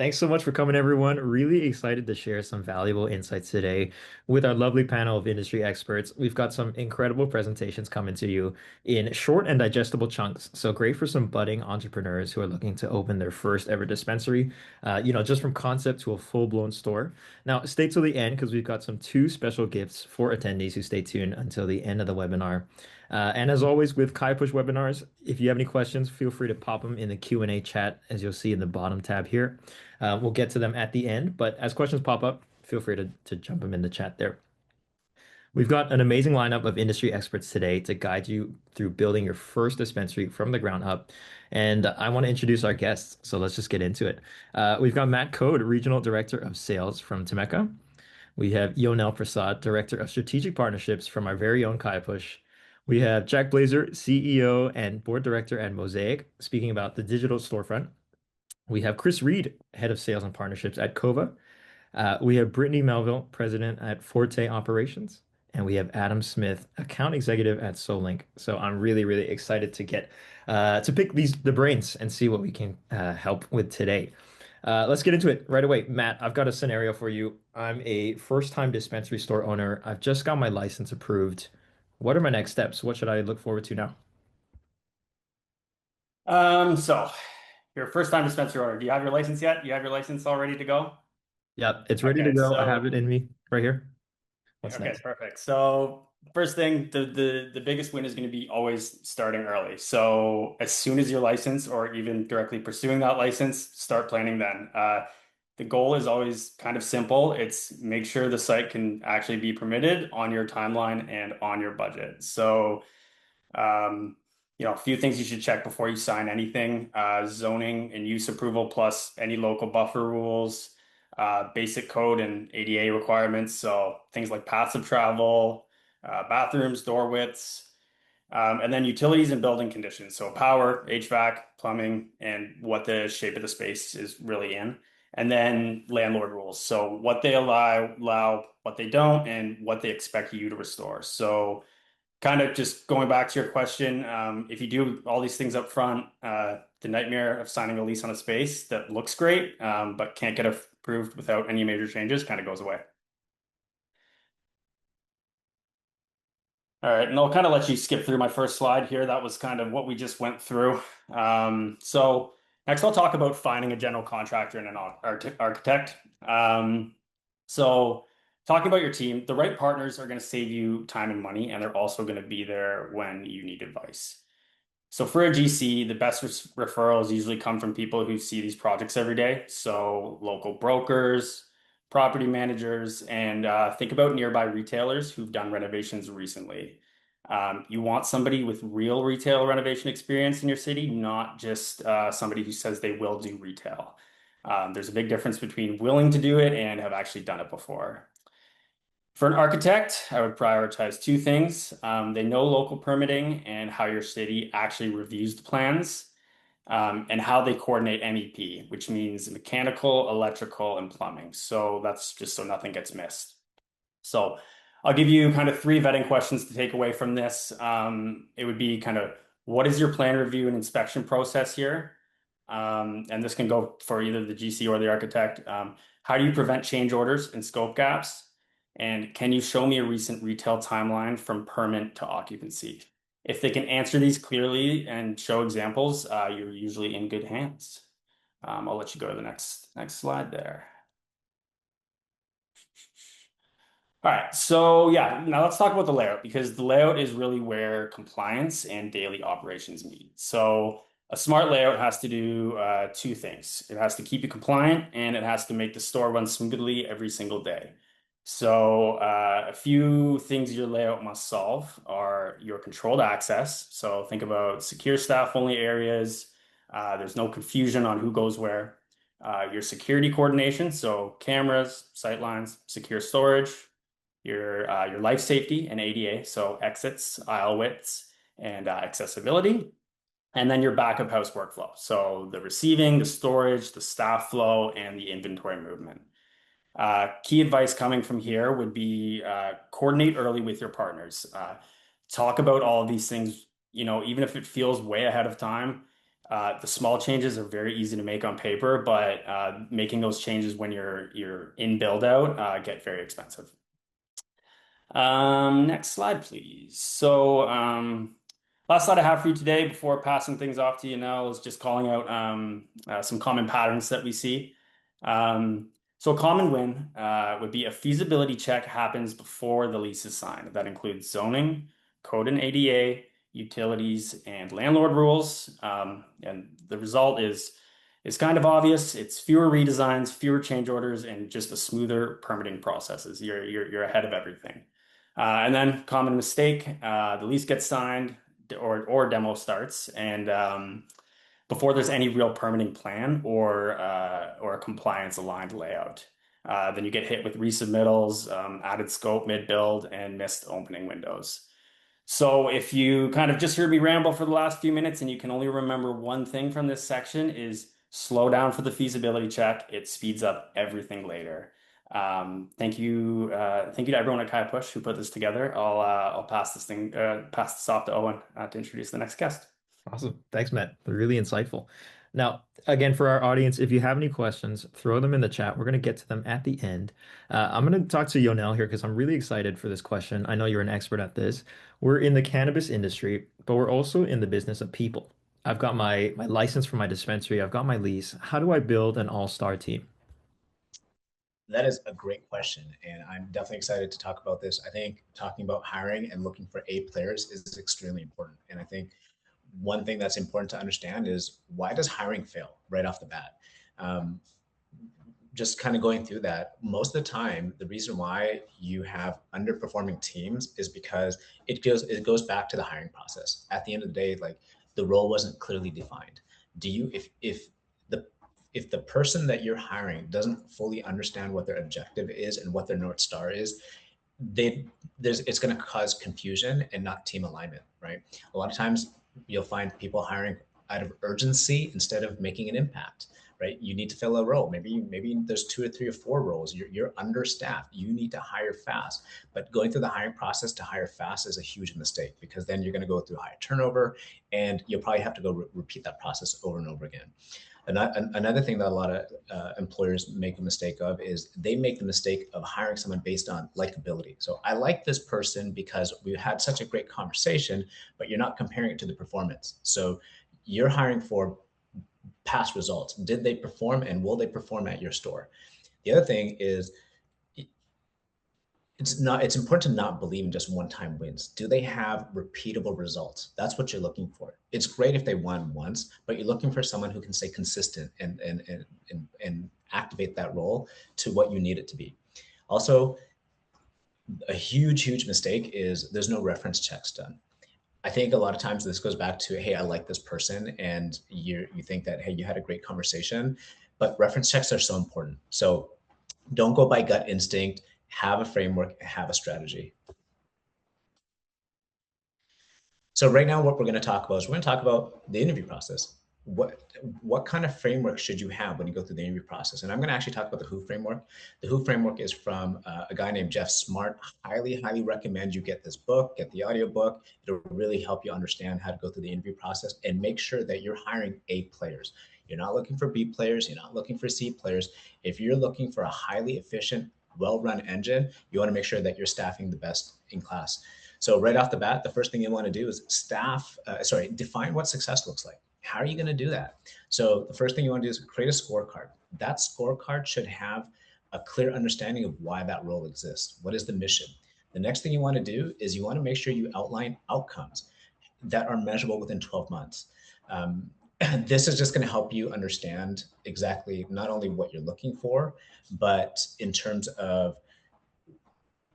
Thanks so much for coming, everyone. Really excited to share some valuable insights today with our lovely panel of industry experts. We've got some incredible presentations coming to you in short and digestible chunks. So great for some budding entrepreneurs who are looking to open their first ever dispensary, just from concept to a full-blown store. Now, stay till the end because we've got some two special gifts for attendees who stay tuned until the end of the webinar. And as always with KayaPush webinars, if you have any questions, feel free to pop them in the Q&A chat as you'll see in the bottom tab here. We'll get to them at the end, but as questions pop up, feel free to jump them in the chat there. We've got an amazing lineup of industry experts today to guide you through building your first dispensary from the ground up. And I want to introduce our guests, so let's just get into it. We've got Matt Code, Regional Director of Sales from Temeka. We have Yonel Prasad, Director of Strategic Partnerships from our very own KayaPush. We have Jack Blazer, CEO and Board Director at Mosaic, speaking about the digital storefront. We have Chris Reed, Head of Sales and Partnerships at Cova. We have Brittany Melville, President at Forte Operations. And we have Adam Smith, Account Executive at Solink. So I'm really, really excited to get to pick the brains and see what we can help with today. Let's get into it right away. Matt, I've got a scenario for you. I'm a first-time dispensary store owner. I've just got my license approved. What are my next steps? What should I look forward to now? So you're a first-time dispensary owner. Do you have your license yet? You have your license all ready to go? Yep, it's ready to Okay, go. I have so it in me right here. What's okay, next? perfect. So first thing, the biggest win is going to be always starting early. So as soon as your license, or even directly pursuing that license, start planning then. The goal is always kind of simple. It's make sure the site can actually be permitted on your timeline and on your budget. So Um, a few things you should check before you sign anything, zoning and use approval, plus any local buffer rules, basic code and ADA requirements. So things like paths of travel, bathrooms, door widths, and then utilities and building conditions. So power, HVAC, plumbing, and what the shape of the space is really in. And then landlord rules. So what they allow, what they don't, and what they expect you to restore. So kind of just going back to your question, if you do all these things up front, the nightmare of signing a lease on a space that looks great, but can't get approved without any major changes kind of goes away. All right, and I'll kind of let you skip through my first slide here. That was kind of what we just went through. So next I'll talk about finding a general contractor and an architect. So talking about your team, the right partners are going to save you time and money, and they're also going to be there when you need advice. So for a GC, the best referrals usually come from people who see these projects every day. So local brokers, property managers, and think about nearby retailers who've done renovations recently. You want somebody with real retail renovation experience in your city, not just somebody who says they will do retail. There's a big difference between willing to do it and have actually done it before. For an architect, I would prioritize two things. They know local permitting and how your city actually reviews the plans, and how they coordinate MEP, which means mechanical, electrical, and plumbing. So that's just so nothing gets missed. So I'll give you kind of three vetting questions to take away from this. It would be kind of what is your plan review and inspection process here? And this can go for either the GC or the architect. How do you prevent change orders and scope gaps? And can you show me a recent retail timeline from permit to occupancy? If they can answer these clearly and show examples, you're usually in good hands. I'll let you go to the next slide there. All right, so yeah, now let's talk about the layout because the layout is really where compliance and daily operations meet. So a smart layout has to do two things. It has to keep you compliant and it has to make the store run smoothly every single day. So a few things your layout must solve are your controlled access. So think about secure staff only areas. There's no confusion on who goes where. Your security coordination, so cameras, sight lines, secure storage, your life safety and ADA, so exits, aisle widths, and accessibility. And then your backup house workflow, so the receiving, the storage, the staff flow, and the inventory movement. Key advice coming from here would be coordinate early with your partners. Talk about all of these things, even if it feels way ahead of time. The small changes are very easy to make on paper, but making those changes when you're in build out get very expensive. Next slide, please. Last slide I have for you today before passing things off to you now is just calling out some common patterns that we see. A common win would be a feasibility check happens before the lease is signed. That includes zoning, code and ADA, utilities, and landlord rules. And the result is kind of obvious. It's fewer redesigns, fewer change orders, and just a smoother permitting processes. You're ahead of everything. And then common mistake, the lease gets signed or demo starts, and before there's any real permitting plan or a compliance aligned layout. Then you get hit with resubmittals, added scope mid-build, and missed opening windows. So if you kind of just heard me ramble for the last few minutes and you can only remember one thing from this section is slow down for the feasibility check. It speeds up everything later. Thank you to everyone at KayaPush who put this together. I'll pass this off to Owen to introduce the next guest. Awesome. Thanks, Matt. They're really insightful. Now, again, for our audience, if you have any questions, throw them in the chat. We're going to get to them at the end. I'm going to talk to Yonel here because I'm really excited for this question. I know you're an expert at this. We're in the cannabis industry, but we're also in the business of people. I've got my license for my dispensary. I've got my lease. How do I build an all-star team? That is a great question, and I'm definitely excited to talk about this. I think talking about hiring and looking for A players is extremely important. And I think one thing that's important to understand is why does hiring fail right off the bat? Um, just kind of going through that, most of the time, the reason why you have underperforming teams is because it goes back to the hiring process. At the end of the day, like the role wasn't clearly defined. Do you the if the person that you're hiring doesn't fully understand what their objective is and what their North Star is, it's going to cause confusion and not team alignment, right? A lot of times you'll find people hiring out of urgency instead of making an impact, right? You need to fill a role. Maybe there's 2 or 3 or 4 roles. You're understaffed. You need to hire fast. But going through the hiring process to hire fast is a huge mistake because then you're going to go through high turnover and you'll probably have to go repeat that process over and over again. Another thing that a lot of employers make a mistake of is they make the mistake of hiring someone based on likability. So I like this person because we had such a great conversation, but you're not comparing it to the performance. So you're hiring for past results. Did they perform and will they perform at your store? The other thing is it's important to not believe in just one-time wins. Do they have repeatable results? That's what you're looking for. It's great if they won once, but you're looking for someone who can stay consistent and activate that role to what you need it to be. Also, a huge mistake is there's no reference checks done. I think a lot of times this goes back to, hey, I like this person, and you think that, hey, you had a great conversation, but reference checks are so important. So don't go by gut instinct. Have a framework, have a strategy. So right now, what we're going to talk about is we're going to talk about the interview process. What kind of framework should you have when you go through the interview process? And I'm going to actually talk about the Who framework. The Who framework is from a guy named Jeff Smart. Highly recommend you get this book, get the audiobook. It'll really help you understand how to go through the interview process and make sure that you're hiring A players. You're not looking for B players. You're not looking for C players. If you're looking for a highly efficient, well-run engine, you want to make sure that you're staffing the best in class. So right off the bat, the first thing you want to do is define what success looks like. How are you going to do that? So the first thing you want to do is create a scorecard. That scorecard should have a clear understanding of why that role exists. What is the mission? The next thing you want to do is you want to make sure you outline outcomes that are measurable within 12 months. This is just going to help you understand exactly not only what you're looking for, but in terms of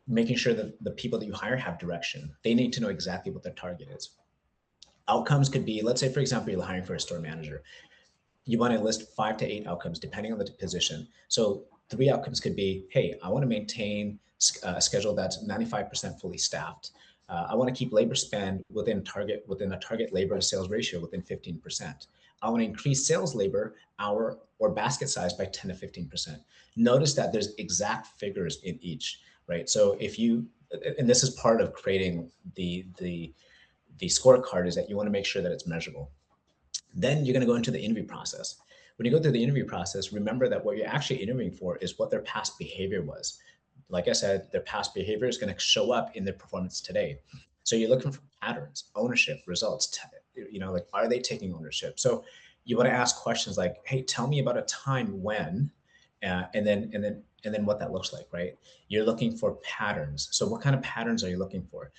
making sure that the people that you hire have direction. They need to know exactly what their target is. Outcomes could be, let's say, for example, you're hiring for a store manager. You want to list 5 to 8 outcomes depending on the position. So 3 outcomes could be, hey, I want to maintain a schedule that's 95% fully staffed. I want to keep labor spend within a target labor to sales ratio within 15%. I want to increase sales labor hour or basket size by 10 to 15%. Notice that there's exact figures in each, right? So and this is part of creating the scorecard, is that you want to make sure that it's measurable. Then you're going to go into the interview process. When you go through the interview process, remember that what you're actually interviewing for is what their past behavior was. Like I said, their past behavior is going to show up in their performance today. So you're looking for patterns, ownership, results. Like, are they taking ownership? So you want to ask questions like, "Hey, tell me about a time when," and then what that looks like, right? You're looking for patterns. So what kind of patterns are you looking for?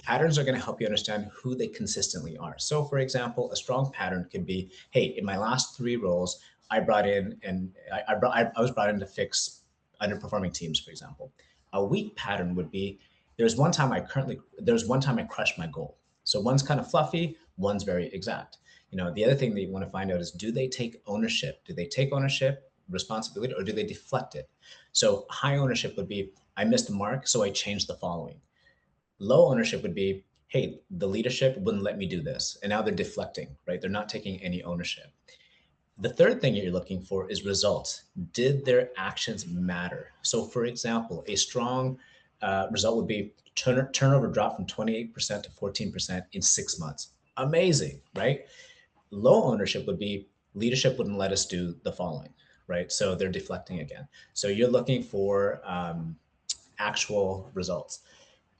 Patterns are going to help you understand who they consistently are. So, for example, a strong pattern could be, hey, in my last 3 roles, I brought in and I was brought in to fix underperforming teams, for example. A weak pattern would be there's one time I crushed my goal. So one's kind of fluffy, one's very exact. The other thing that you want to find out is, do they take ownership? Do they take ownership, responsibility, or do they deflect it? So high ownership would be, I missed the mark, so I changed the following. Low ownership would be, hey, the leadership wouldn't let me do this. And now they're deflecting, right? They're not taking any ownership. The third thing you're looking for is results. Did their actions matter? So, for example, a strong result would be turnover dropped from 28% to 14% in 6 months. Amazing, right? Low ownership would be leadership wouldn't let us do the following, right? So they're deflecting again. So you're looking for actual results.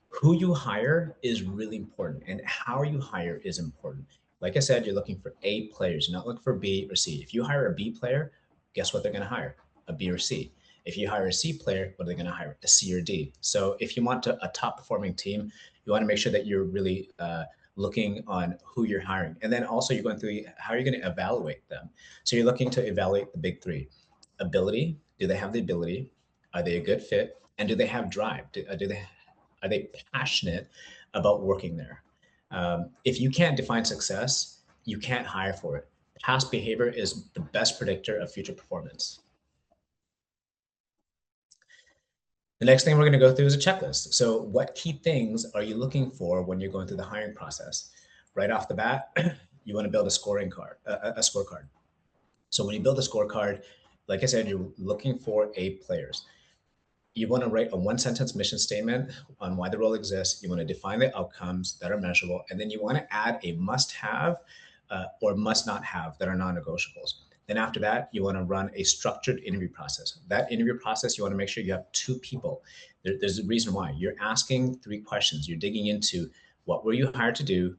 Who you hire is really important, and how you hire is important. Like I said, you're looking for A players, you're not looking for B or C. If you hire a B player, guess what they're going to hire? A B or C. If you hire a C player, what are they going to hire? A C or D. So if you want a top performing team, you want to make sure that you're really looking on who you're hiring. And then also you're going through how you're going to evaluate them. So you're looking to evaluate the big three. Ability, do they have the ability? Are they a good fit? And do they have drive? Are they passionate about working there? If you can't define success, you can't hire for it. Past behavior is the best predictor of future performance. The next thing we're going to go through is a checklist. So what key things are you looking for when you're going through the hiring process? Right off the bat, you want to build a scorecard. So when you build a scorecard, like I said, you're looking for A players. You want to write a 1-sentence mission statement on why the role exists. You want to define the outcomes that are measurable, and then you want to add a must-have or must-not-have that are non-negotiables. Then after that, you want to run a structured interview process. That interview process, you want to make sure you have 2 people. There's a reason why. You're asking 3 questions. You're digging into, what were you hired to do?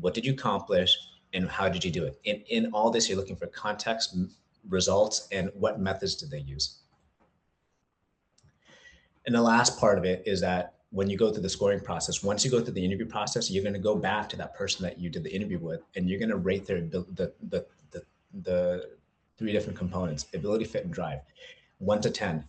What did you accomplish? And how did you do it? In all this, you're looking for context, results, and what methods did they use. And the last part of it is that when you go through the scoring process, once you go through the interview process, you're going to go back to that person that you did the interview with, and you're going to rate the 3 different components: ability, fit, and drive, 1 to 10.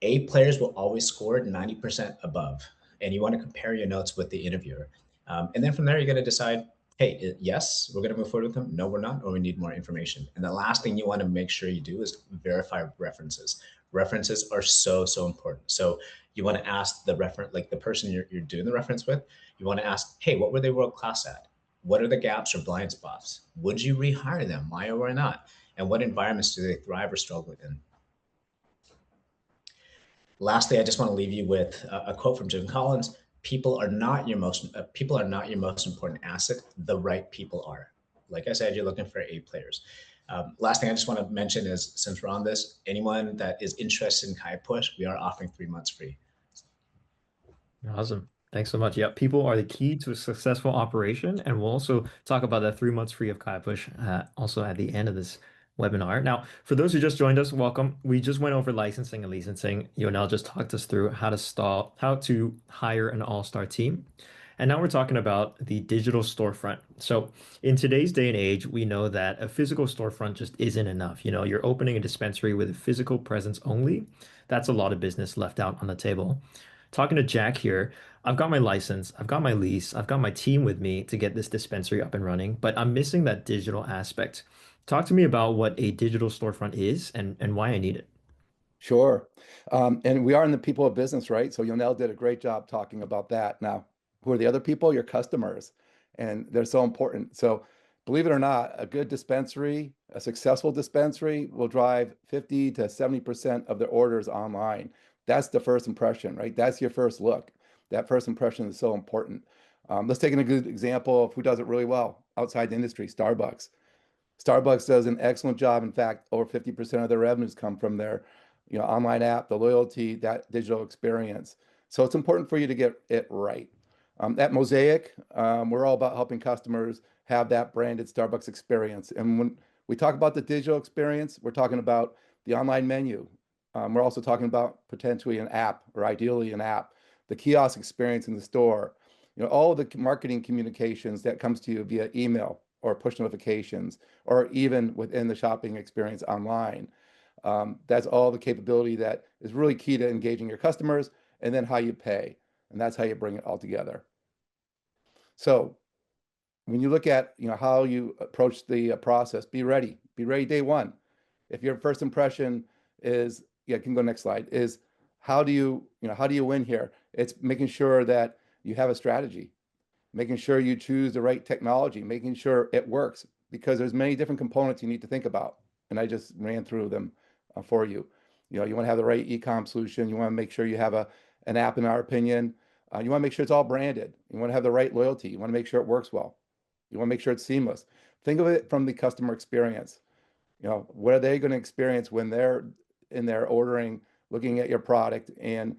A players will always score 90% above, and you want to compare your notes with the interviewer. And then from there, you're going to decide, hey, yes, we're going to move forward with them. No, we're not, or we need more information. And the last thing you want to make sure you do is verify references. References are so important. So you want to ask the like the person you're doing the reference with, you want to ask, hey, what were they world class at? What are the gaps or blind spots? Would you rehire them? Why or why not? And what environments do they thrive or struggle in? Lastly, I just want to leave you with a quote from Jim Collins: people are not your most important asset. The right people are. Like I said, you're looking for A players. Last thing I just want to mention is, since we're on this, anyone that is interested in KayaPush, we are offering 3 months free. Awesome. Thanks so much. Yeah, people are the key to a successful operation, and we'll also talk about that 3 months free of KayaPush also at the end of this webinar. Now, for those who just joined us, welcome. We just went over licensing and licensing. Yonel just talked us through how to hire an all-star team. And now we're talking about the digital storefront. So in today's day and age, we know that a physical storefront just isn't enough. You're opening a dispensary with a physical presence only. That's a lot of business left out on the table. Talking to Jack here, I've got my license, I've got my lease, I've got my team with me to get this dispensary up and running, but I'm missing that digital aspect. Talk to me about what a digital storefront is and why I need it. Sure. And we are in the people of business, right? So Yonel did a great job talking about that. Now, who are the other people? Your customers. And they're so important. So believe it or not, a good dispensary, a successful dispensary will drive 50 to 70% of their orders online. That's the first impression, right? That's your first look. That first impression is so important. Let's take a good example of who does it really well outside the industry, Starbucks. Starbucks does an excellent job. In fact, over 50% of their revenues come from their, online app, the loyalty, that digital experience. So it's important for you to get it right. At Mosaic, we're all about helping customers have that branded Starbucks experience. And when we talk about the digital experience, we're talking about the online menu. We're also talking about potentially an app, or ideally an app, the kiosk experience in the store, all of the marketing communications that comes to you via email or push notifications, or even within the shopping experience online. That's all the capability that is really key to engaging your customers, and then how you pay. And that's how you bring it all together. So when you look at, how you approach the process, be ready. Be ready day one. If your first impression is, yeah, can go next slide, is how do you win here? It's making sure that you have a strategy, making sure you choose the right technology, making sure it works, because there's many different components you need to think about. And I just ran through them for you. You want to have the right e-com solution. You want to make sure you have an app, in our opinion. You want to make sure it's all branded. You want to have the right loyalty. You want to make sure it works well. You want to make sure it's seamless. Think of it from the customer experience. What are they going to experience when they're in there ordering, looking at your product, and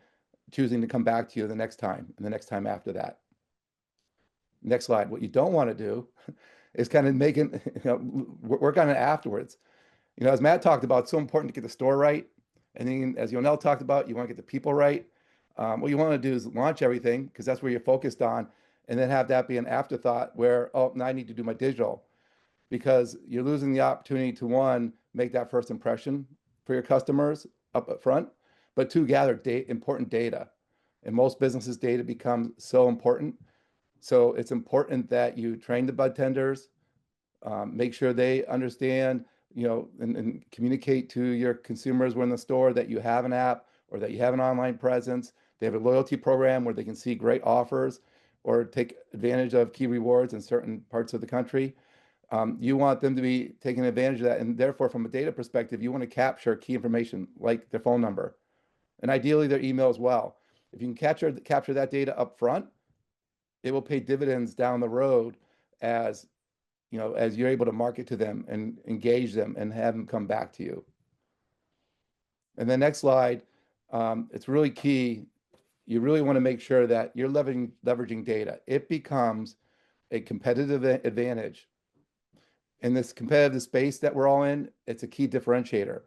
choosing to come back to you the next time and the next time after that? Next slide. What you don't want to do is kind of making, work on it afterwards. As Matt talked about, it's so important to get the store right. And then, as Yonel talked about, you want to get the people right. What you want to do is launch everything, because that's where you're focused on, and then have that be an afterthought where, oh, now I need to do my digital, because you're losing the opportunity to, one, make that first impression for your customers up front, but two, gather important data. In most businesses, data becomes so important. So it's important that you train the bud tenders, make sure they understand, and communicate to your consumers when in the store that you have an app, or that you have an online presence. They have a loyalty program where they can see great offers or take advantage of key rewards in certain parts of the country. You want them to be taking advantage of that. And therefore, from a data perspective, you want to capture key information like their phone number, and ideally their email as well. If you can capture that data up front, it will pay dividends down the road, as as you're able to market to them and engage them and have them come back to you. And the next slide, it's really key. You really want to make sure that you're leveraging data. It becomes a competitive advantage in this competitive space that we're all in. It's a key differentiator.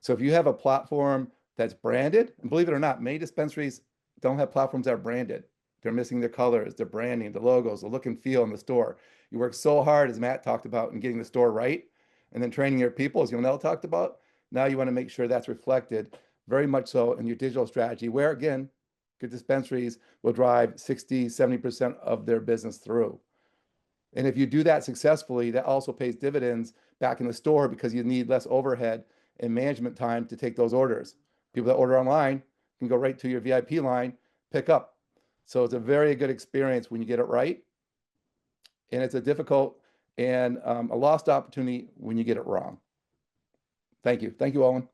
So if you have a platform that's branded, and believe it or not, many dispensaries don't have platforms that are branded. They're missing their colors, their branding, the logos, the look and feel in the store. You work so hard, as Matt talked about, in getting the store right, and then training your people, as Yonel talked about. Now you want to make sure that's reflected very much so in your digital strategy, where, again, good dispensaries will drive 60, 70% of their business through. And if you do that successfully, that also pays dividends back in the store, because you need less overhead and management time to take those orders. People that order online can go right to your VIP line, pick up. So it's a very good experience when you get it right. And it's a difficult and a lost opportunity when you get it wrong. Thank you. Thank you, Owen.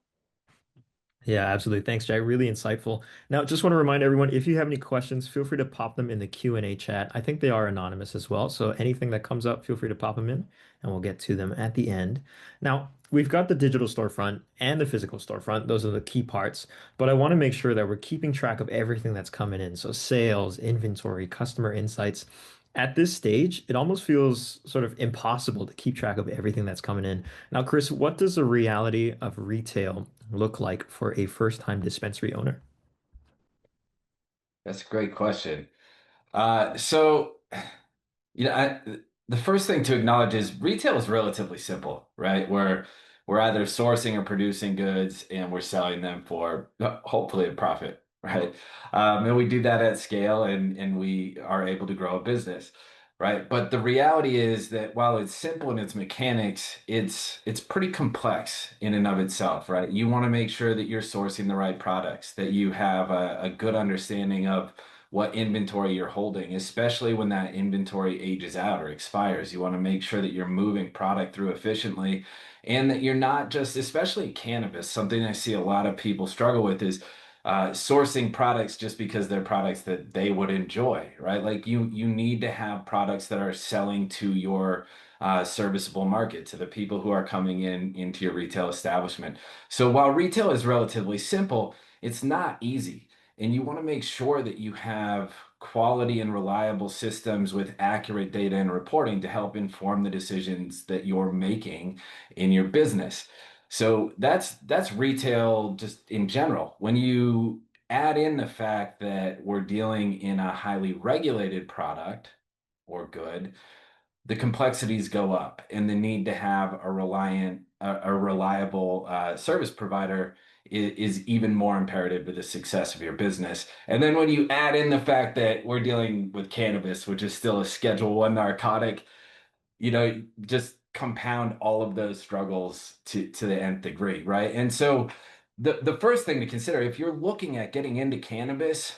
Yeah, absolutely. Thanks, Jack. Really insightful. Now, just want to remind everyone, if you have any questions, feel free to pop them in the Q&A chat. I think they are anonymous as well. So anything that comes up, feel free to pop them in, and we'll get to them at the end. Now, we've got the digital storefront and the physical storefront. Those are the key parts. But I want to make sure that we're keeping track of everything that's coming in. So sales, inventory, customer insights. At this stage, it almost feels sort of impossible to keep track of everything that's coming in. Now, Chris, what does the reality of retail look like for a first-time dispensary owner? That's a great question. So, the first thing to acknowledge is retail is relatively simple, right? We're either sourcing or producing goods, and we're selling them for hopefully a profit, right? And we do that at scale, and we are able to grow a business, right? But the reality is that while it's simple in its mechanics, it's pretty complex in and of itself, right? You want to make sure that you're sourcing the right products, that you have a good understanding of what inventory you're holding, especially when that inventory ages out or expires. You want to make sure that you're moving product through efficiently, and that you're not just, especially cannabis, something I see a lot of people struggle with is sourcing products just because they're products that they would enjoy, right? Like you need to have products that are selling to your serviceable market, to the people who are coming in into your retail establishment. So while retail is relatively simple, it's not easy. And you want to make sure that you have quality and reliable systems with accurate data and reporting to help inform the decisions that you're making in your business. So that's retail just in general. When you add in the fact that we're dealing in a highly regulated product or good, the complexities go up, and the need to have a reliable service provider is even more imperative to the success of your business. And then when you add in the fact that we're dealing with cannabis, which is still a Schedule One narcotic, just compound all of those struggles to the nth degree, right? And so the first thing to consider, if you're looking at getting into cannabis,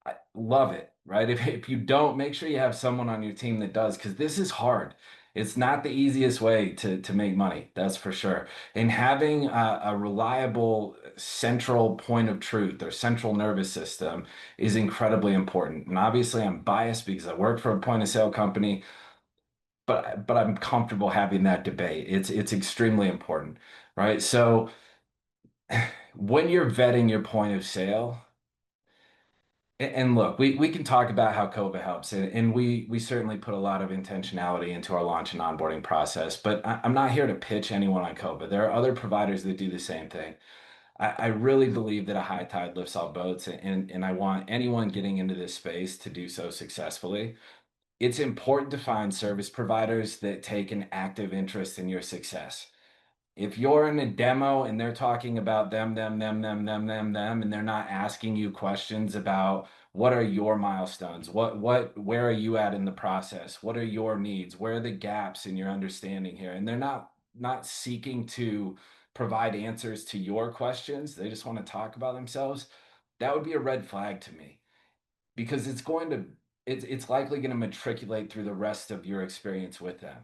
I love it, right? If you don't, make sure you have someone on your team that does, because this is hard. It's not the easiest way to make money, that's for sure. And having a reliable central point of truth or central nervous system is incredibly important. And obviously, I'm biased because I work for a point of sale company, but I'm comfortable having that debate. It's extremely important, right? So when you're vetting your point of sale, and look, we can talk about how Cova helps, and we certainly put a lot of intentionality into our launch and onboarding process. But I'm not here to pitch anyone on Cova. There are other providers that do the same thing. I really believe that a high tide lifts all boats, and I want anyone getting into this space to do so successfully. It's important to find service providers that take an active interest in your success. If you're in a demo and they're talking about them, and they're not asking you questions about what are your milestones, where are you at in the process, what are your needs, where are the gaps in your understanding here, and they're not seeking to provide answers to your questions, they just want to talk about themselves, that would be a red flag to me, because it's likely going to matriculate through the rest of your experience with them,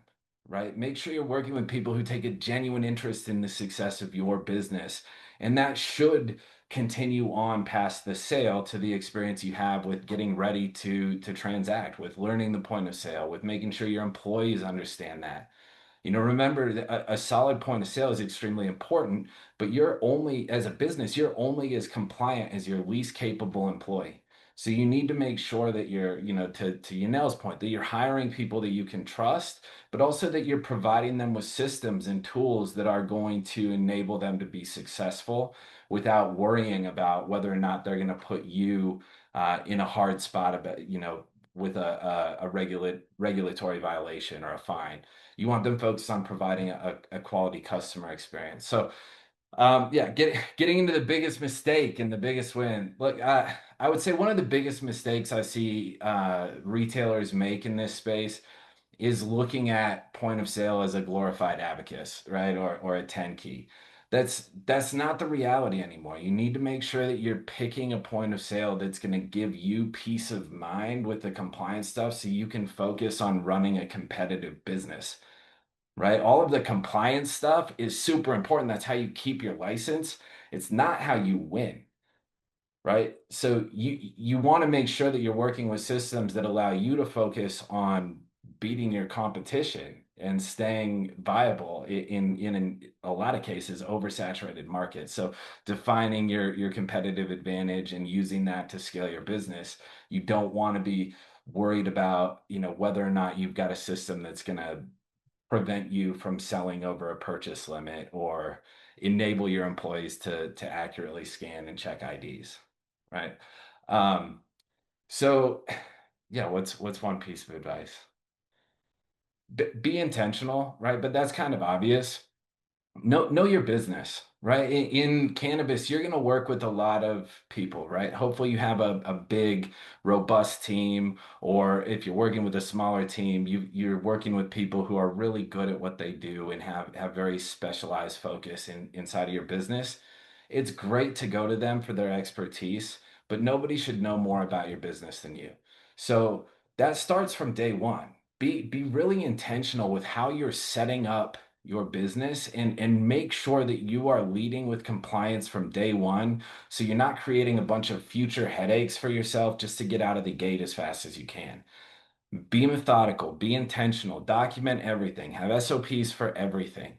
right? Make sure you're working with people who take a genuine interest in the success of your business, and that should continue on past the sale to the experience you have with getting ready to transact, with learning the point of sale, with making sure your employees understand that. Remember that a solid point of sale is extremely important, but as a business, you're only as compliant as your least capable employee. So you need to make sure that you're, to Yanel's point, that you're hiring people that you can trust, but also that you're providing them with systems and tools that are going to enable them to be successful without worrying about whether or not they're going to put you in a hard spot about, with a regulatory violation or a fine. You want them focused on providing a quality customer experience. So, yeah, getting into the biggest mistake and the biggest win. Look, I would say one of the biggest mistakes I see retailers make in this space is looking at point of sale as a glorified abacus, right? Or a 10 key. That's not the reality anymore. You need to make sure that you're picking a point of sale that's going to give you peace of mind with the compliance stuff so you can focus on running a competitive business, right? All of the compliance stuff is super important. That's how you keep your license. It's not how you win, right? So you want to make sure that you're working with systems that allow you to focus on beating your competition and staying viable in a lot of cases oversaturated markets. So defining your competitive advantage and using that to scale your business. You don't want to be worried about, whether or not you've got a system that's going to prevent you from selling over a purchase limit or enable your employees to accurately scan and check IDs, right? Um, so yeah, what's one piece of advice? Be intentional, right? But that's kind of obvious. Know your business, right? In cannabis, you're going to work with a lot of people, right? Hopefully you have a big, robust team, or if you're working with a smaller team, you're working with people who are really good at what they do and have very specialized focus inside of your business. It's great to go to them for their expertise, but nobody should know more about your business than you. So that starts from day one. Be really intentional with how you're setting up your business and make sure that you are leading with compliance from day one. So you're not creating a bunch of future headaches for yourself just to get out of the gate as fast as you can. Be methodical, be intentional, document everything, have SOPs for everything,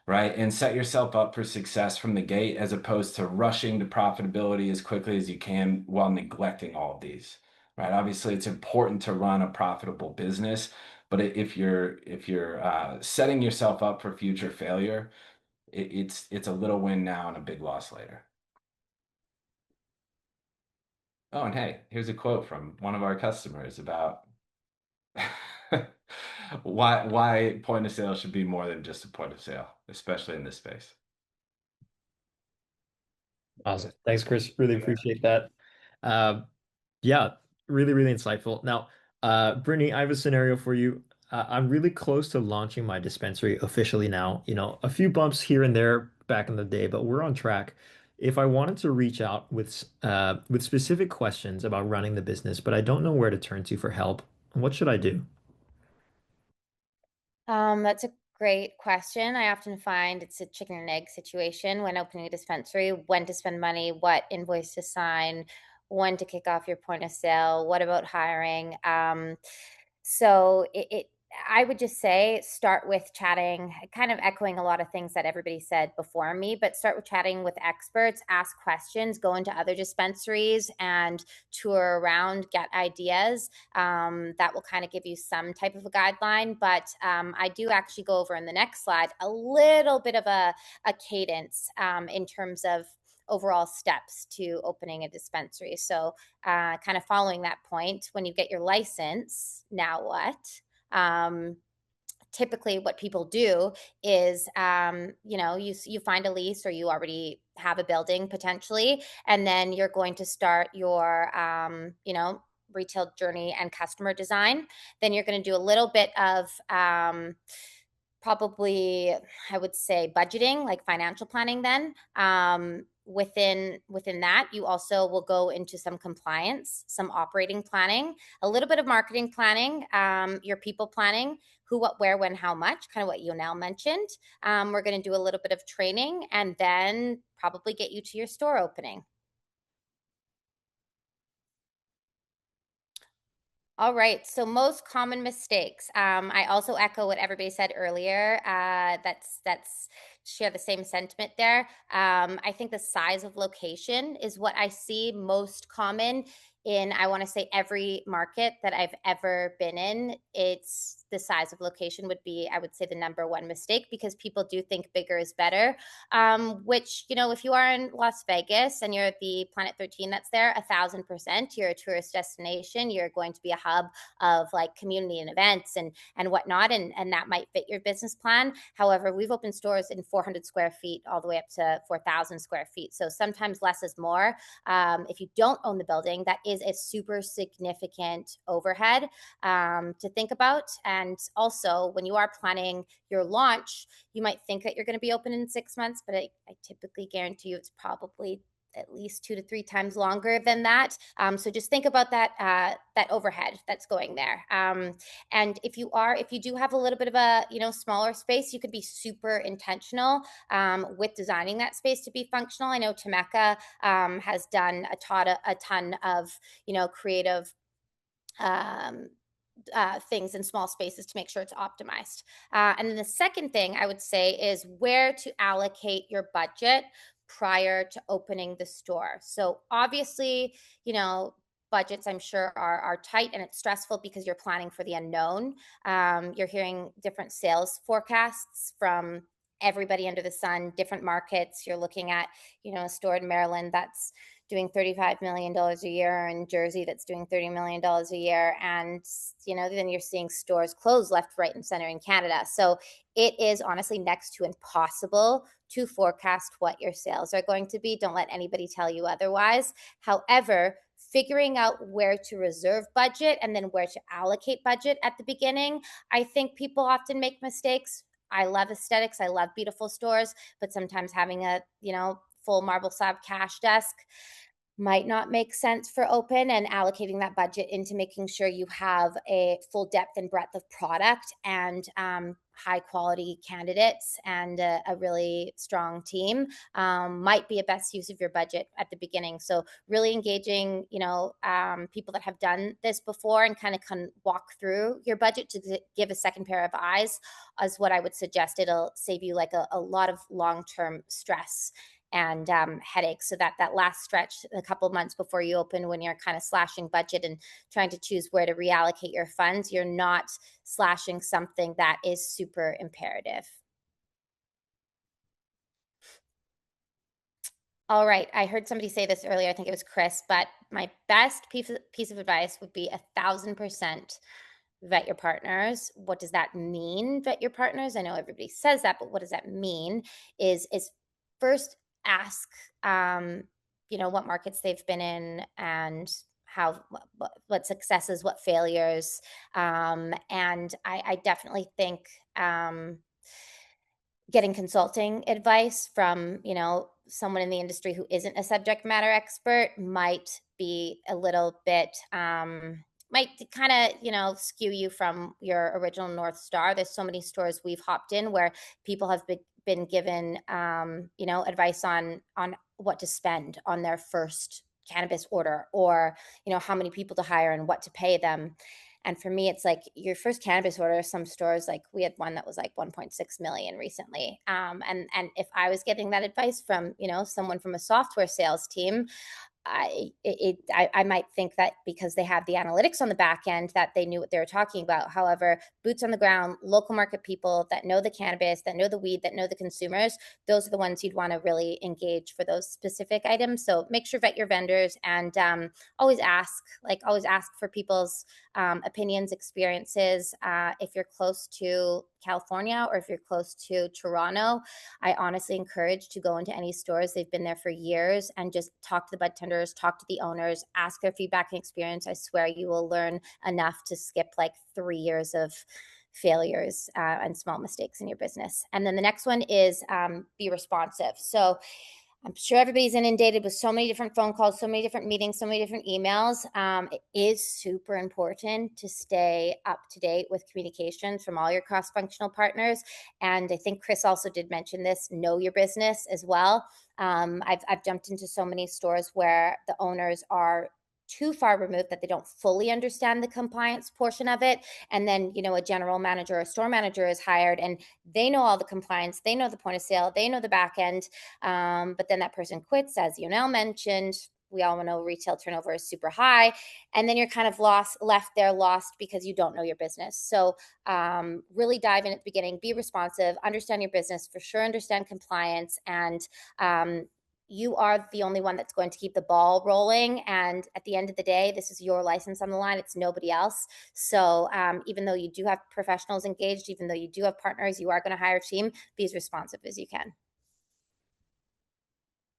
right? And set yourself up for success from the gate as opposed to rushing to profitability as quickly as you can while neglecting all of these, right? Obviously, it's important to run a profitable business, but if you're setting yourself up for future failure, it's a little win now and a big loss later. Oh, and hey, here's a quote from one of our customers about why point of sale should be more than just a point of sale, especially in this space. Awesome. Thanks, Chris. Really appreciate that. Uh, yeah, really, really insightful. Now, Brittany, I have a scenario for you. I'm really close to launching my dispensary officially now. A few bumps here and there back in the day, but we're on track. If I wanted to reach out with specific questions about running the business, but I don't know where to turn to for help, what should I do? That's a great question. I often find it's a chicken and egg situation when opening a dispensary, when to spend money, what invoice to sign, when to kick off your point of sale, what about hiring? So I would just say start with chatting, kind of echoing a lot of things that everybody said before me, but start with chatting with experts, ask questions, go into other dispensaries and tour around, get ideas. That will kind of give you some type of a guideline. But I do actually go over in the next slide a little bit of a cadence in terms of overall steps to opening a dispensary. So kind of following that point, when you get your license, now what? Typically what people do is you find a lease, or you already have a building potentially, and then you're going to start your retail journey and customer design. Then you're going to do a little bit of probably, I would say, budgeting, like financial planning. Then within that, you also will go into some compliance, some operating planning, a little bit of marketing planning, your people planning, who, what, where, when, how much, kind of what you now mentioned. We're going to do a little bit of training, and then probably get you to your store opening. All right. So most common mistakes. I also echo what everybody said earlier. That's share the same sentiment there. I think the size of location is what I see most common in, I want to say, every market that I've ever been in. It's the size of location would be, I would say, the number one mistake, because people do think bigger is better. Which, if you are in Las Vegas and you're at the Planet 13 that's there, 1,000%, you're a tourist destination. You're going to be a hub of like community and events and whatnot, and that might fit your business plan. However, we've opened stores in 400 square feet all the way up to 4,000 square feet. So sometimes less is more. If you don't own the building, that is a super significant overhead to think about. And also, when you are planning your launch, you might think that you're going to be open in 6 months, but I typically guarantee you it's probably at least 2 to 3 times longer than that. So just think about that overhead that's going there. And if you do have a little bit of a smaller space, you could be super intentional with designing that space to be functional. I know Temeka has done a ton of creative things in small spaces to make sure it's optimized. And then the second thing I would say is where to allocate your budget prior to opening the store. So obviously, budgets, I'm sure, are tight, and it's stressful because you're planning for the unknown. You're hearing different sales forecasts from everybody under the sun, different markets. You're looking at, a store in Maryland that's doing $35 million a year, in Jersey that's doing $30 million a year. And, then you're seeing stores close left, right, and center in Canada. So it is honestly next to impossible to forecast what your sales are going to be. Don't let anybody tell you otherwise. However, figuring out where to reserve budget and then where to allocate budget at the beginning, I think people often make mistakes. I love aesthetics. I love beautiful stores, but sometimes having a, full marble slab cash desk might not make sense for open, and allocating that budget into making sure you have a full depth and breadth of product and high quality candidates and a really strong team might be a best use of your budget at the beginning. So really engaging, people that have done this before and kind of can walk through your budget to give a second pair of eyes is what I would suggest. It'll save you like a lot of long-term stress and headaches. So that last stretch, a couple of months before you open, when you're kind of slashing budget and trying to choose where to reallocate your funds, you're not slashing something that is super imperative. All right. I heard somebody say this earlier. I think it was Chris, but my best piece of advice would be 1,000% vet your partners. What does that mean, vet your partners? I know everybody says that, but what does that mean is first ask, what markets they've been in and what successes, what failures. And I definitely think getting consulting advice from, someone in the industry who isn't a subject matter expert might be a little bit, might kind of, skew you from your original North Star. There's so many stores we've hopped in where people have been given, advice on what to spend on their first cannabis order, or, how many people to hire and what to pay them. And for me, it's like your first cannabis order, some stores, like we had one that was like 1.6 million recently. And if I was getting that advice from, someone from a software sales team, I might think that because they have the analytics on the back end that they knew what they were talking about. However, boots on the ground, local market people that know the cannabis, that know the weed, that know the consumers, those are the ones you'd want to really engage for those specific items. So make sure vet your vendors and always ask for people's opinions, experiences. If you're close to California or if you're close to Toronto, I honestly encourage to go into any stores. They've been there for years and just talk to the bud tenders, talk to the owners, ask their feedback and experience. I swear you will learn enough to skip like 3 years of failures and small mistakes in your business. And then the next one is be responsive. So I'm sure everybody's inundated with so many different phone calls, so many different meetings, so many different emails. It is super important to stay up to date with communications from all your cross-functional partners. And I think Chris also did mention this, know your business as well. I've jumped into so many stores where the owners are too far removed that they don't fully understand the compliance portion of it. And then, a general manager or store manager is hired and they know all the compliance, they know the point of sale, they know the back end. But then that person quits, as Yonel mentioned. We all know retail turnover is super high. And then you're kind of left there lost because you don't know your business. So really dive in at the beginning, be responsive, understand your business, for sure understand compliance, and you are the only one that's going to keep the ball rolling. And at the end of the day, this is your license on the line. It's nobody else. So even though you do have professionals engaged, even though you do have partners, you are going to hire a team, be as responsive as you can.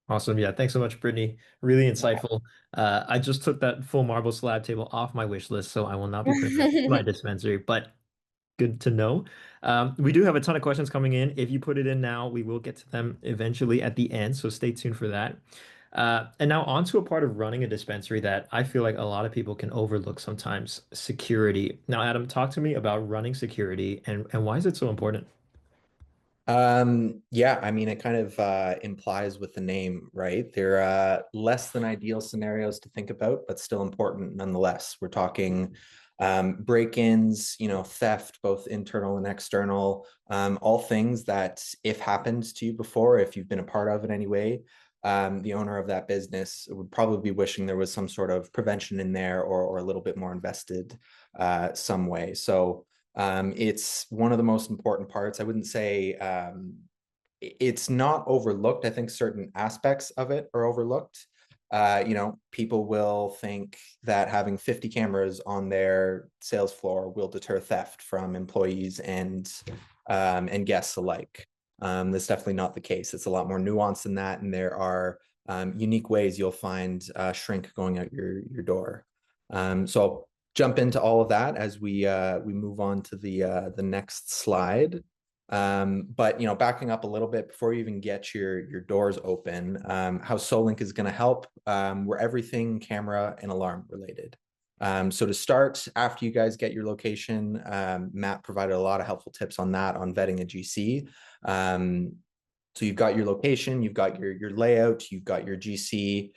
Awesome. Yeah. Thanks so much, Brittany. Really insightful. I just took that full marble slab table off my wish list, so I will not be putting that in my dispensary, but good to know. We do have a ton of questions coming in. If you put it in now, we will get to them eventually at the end, so stay tuned for that. And now on to a part of running a dispensary that I feel like a lot of people can overlook sometimes, security. Now, Adam, talk to me about running security and why is it so important? Yeah, I mean, it kind of implies with the name, right? They're less than ideal scenarios to think about, but still important nonetheless. We're talking break-ins, theft, both internal and external, all things that if happened to you before, if you've been a part of it anyway, the owner of that business would probably be wishing there was some sort of prevention in there or a little bit more invested some way. So it's one of the most important parts. I wouldn't say it's not overlooked. I think certain aspects of it are overlooked. People will think that having 50 cameras on their sales floor will deter theft from employees and guests alike. That's definitely not the case. It's a lot more nuanced than that, and there are unique ways you'll find shrink going out your door. So jump into all of that as we move on to the next slide. But backing up a little bit before you even get your doors open, how Solink is going to help. We're everything camera and alarm related. So to start, after you guys get your location, Matt provided a lot of helpful tips on that, on vetting a GC. So you've got your location, you've got your layout, you've got your GC,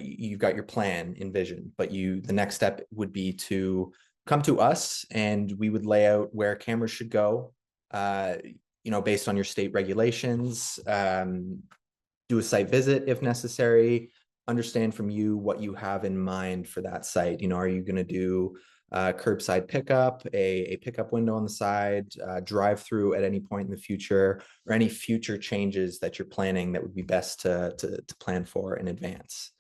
you've got your plan envisioned, but the next step would be to come to us and we would lay out where cameras should go, based on your state regulations, do a site visit if necessary, understand from you what you have in mind for that site. Are you going to do curbside pickup, a pickup window on the side, drive through at any point in the future, or any future changes that you're planning that would be best to plan for in advance.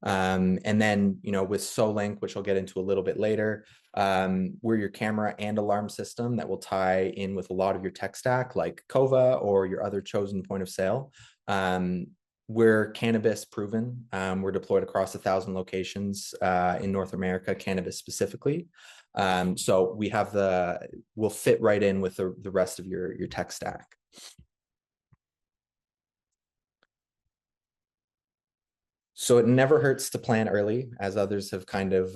And then, with Solink, which I'll get into a little bit later, we're your camera and alarm system that will tie in with a lot of your tech stack, like Cova or your other chosen point of sale. We're Cannabis proven. We're deployed across 1,000 locations in North America, Cannabis specifically. So we'll fit right in with the rest of your tech stack. So it never hurts to plan early, as others have kind of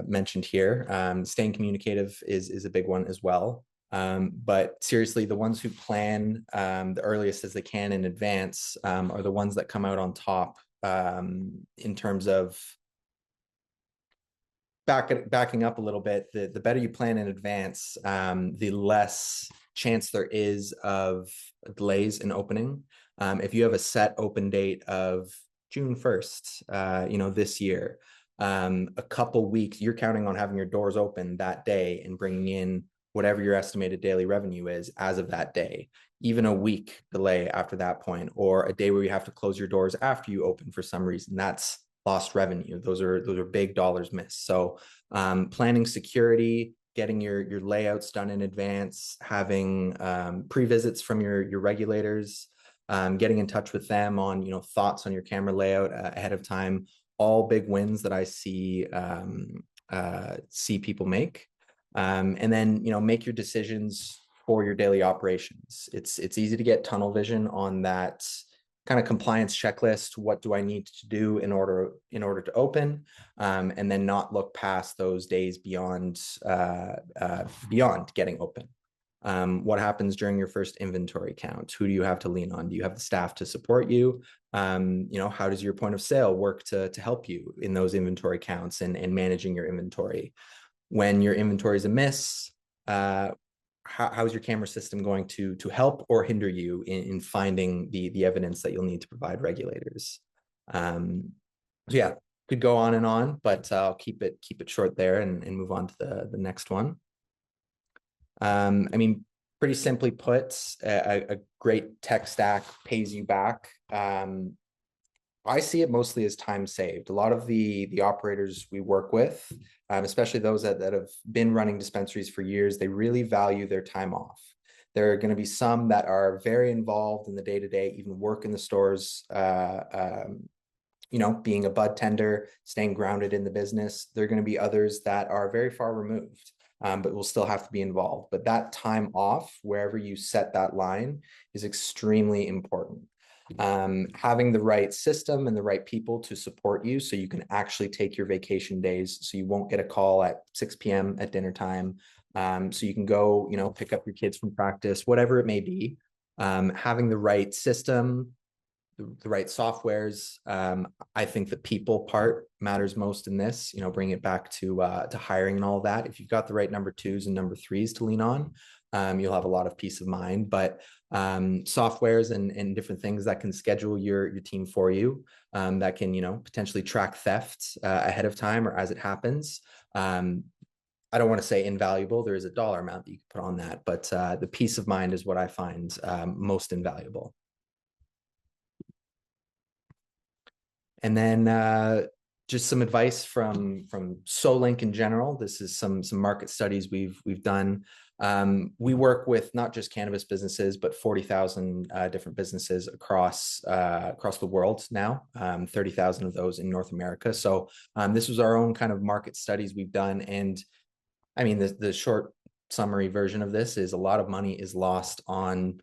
mentioned here. Staying communicative is a big one as well. But seriously, the ones who plan the earliest as they can in advance are the ones that come out on top in terms of backing up a little bit. The better you plan in advance, the less chance there is of delays in opening. If you have a set open date of June 1st, this year, a couple weeks, you're counting on having your doors open that day and bringing in whatever your estimated daily revenue is as of that day. Even a week delay after that point, or a day where you have to close your doors after you open for some reason, that's lost revenue. Those are big dollars missed. So planning security, getting your layouts done in advance, having pre-visits from your regulators, getting in touch with them on thoughts on your camera layout ahead of time, all big wins that I see people make. And then make your decisions for your daily operations. It's easy to get tunnel vision on that kind of compliance checklist. What do I need to do in order to open, and then not look past those days beyond getting open. What happens during your first inventory count? Who do you have to lean on? Do you have the staff to support you? How does your point of sale work to help you in those inventory counts and managing your inventory? When your inventory is a miss, how is your camera system going to help or hinder you in finding the evidence that you'll need to provide regulators? So yeah, could go on and on, but I'll keep it short there and move on to the next one. Pretty simply put, a great tech stack pays you back. I see it mostly as time saved. A lot of the operators we work with, especially those that have been running dispensaries for years, they really value their time off. There are going to be some that are very involved in the day-to-day, even work in the stores, being a bud tender, staying grounded in the business. There are going to be others that are very far removed, but will still have to be involved. But that time off, wherever you set that line, is extremely important. Having the right system and the right people to support you so you can actually take your vacation days, so you won't get a call at 6 p.m. at dinner time, so you can go pick up your kids from practice, whatever it may be. Having the right system, the right softwares. I think the people part matters most in this. Bring it back to hiring and all that. If you've got the right number 2s and number 3s to lean on, you'll have a lot of peace of mind. But softwares and different things that can schedule your team for you, that can potentially track theft ahead of time or as it happens. I don't want to say invaluable. There is a dollar amount that you can put on that, but the peace of mind is what I find most invaluable. And then just some advice from Solink in general. This is some market studies we've done. We work with not just cannabis businesses, but 40,000 different businesses across the world now, 30,000 of those in North America. So this was our own kind of market studies we've done. And the short summary version of this is a lot of money is lost on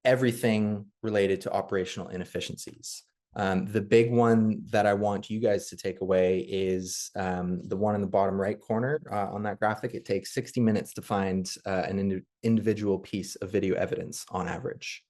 everything related to operational inefficiencies. The big one that I want you guys to take away is the one in the bottom right corner on that graphic. It takes 60 minutes to find an individual piece of video evidence on average.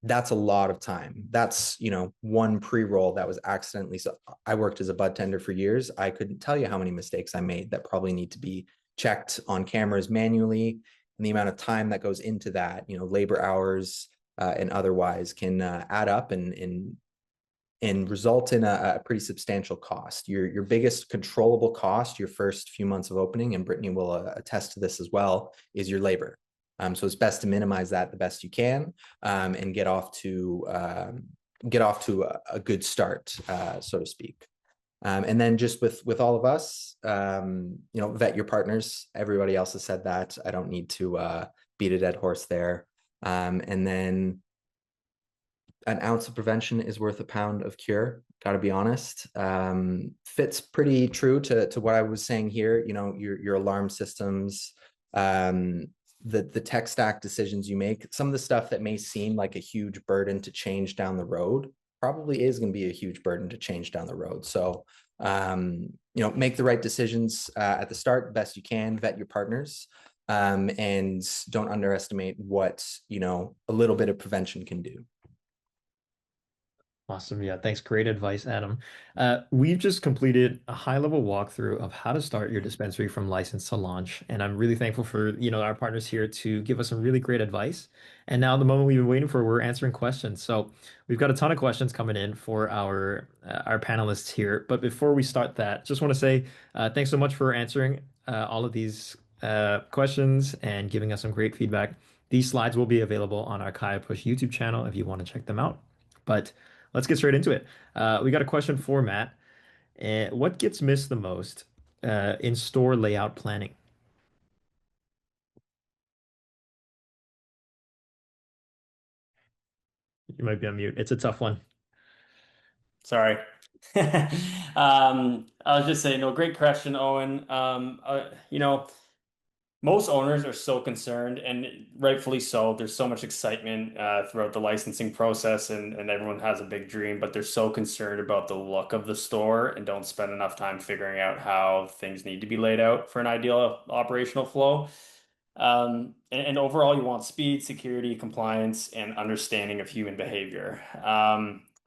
That's a lot of time. That's, one pre-roll that was accidentally. So I worked as a bud tender for years. I couldn't tell you how many mistakes I made that probably need to be checked on cameras manually, and the amount of time that goes into that, labor hours and otherwise can add up and result in a pretty substantial cost. Your biggest controllable cost your first few months of opening, and Brittany will attest to this as well, is your labor. So it's best to minimize that the best you can, and get off to a good start, so to speak. And then just with all of us, vet your partners. Everybody else has said that. I don't need to beat a dead horse there. And then an ounce of prevention is worth a pound of cure. Got to be honest. Fits pretty true to what I was saying here. Your alarm systems, the tech stack decisions you make. Some of the stuff that may seem like a huge burden to change down the road probably is going to be a huge burden to change down the road. So, make the right decisions at the start, the best you can. Vet your partners, and don't underestimate what a little bit of prevention can do. Awesome. Yeah, thanks. Great advice, Adam. We've just completed a high-level walkthrough of how to start your dispensary from license to launch, and I'm really thankful for, our partners here to give us some really great advice. And now the moment we've been waiting for, we're answering questions. So we've got a ton of questions coming in for our panelists here. But before we start that, just want to say thanks so much for answering all of these questions and giving us some great feedback. These slides will be available on our KayaPush YouTube channel if you want to check them out. But let's get straight into it. We got a question for Matt. What gets missed the most in store layout planning? You might be on mute. It's a tough one. Sorry. I was just saying, no, great question, Owen. Most owners are so concerned, and rightfully so. There's so much excitement throughout the licensing process, and everyone has a big dream, but they're so concerned about the look of the store and don't spend enough time figuring out how things need to be laid out for an ideal operational flow. And overall, you want speed, security, compliance, and understanding of human behavior.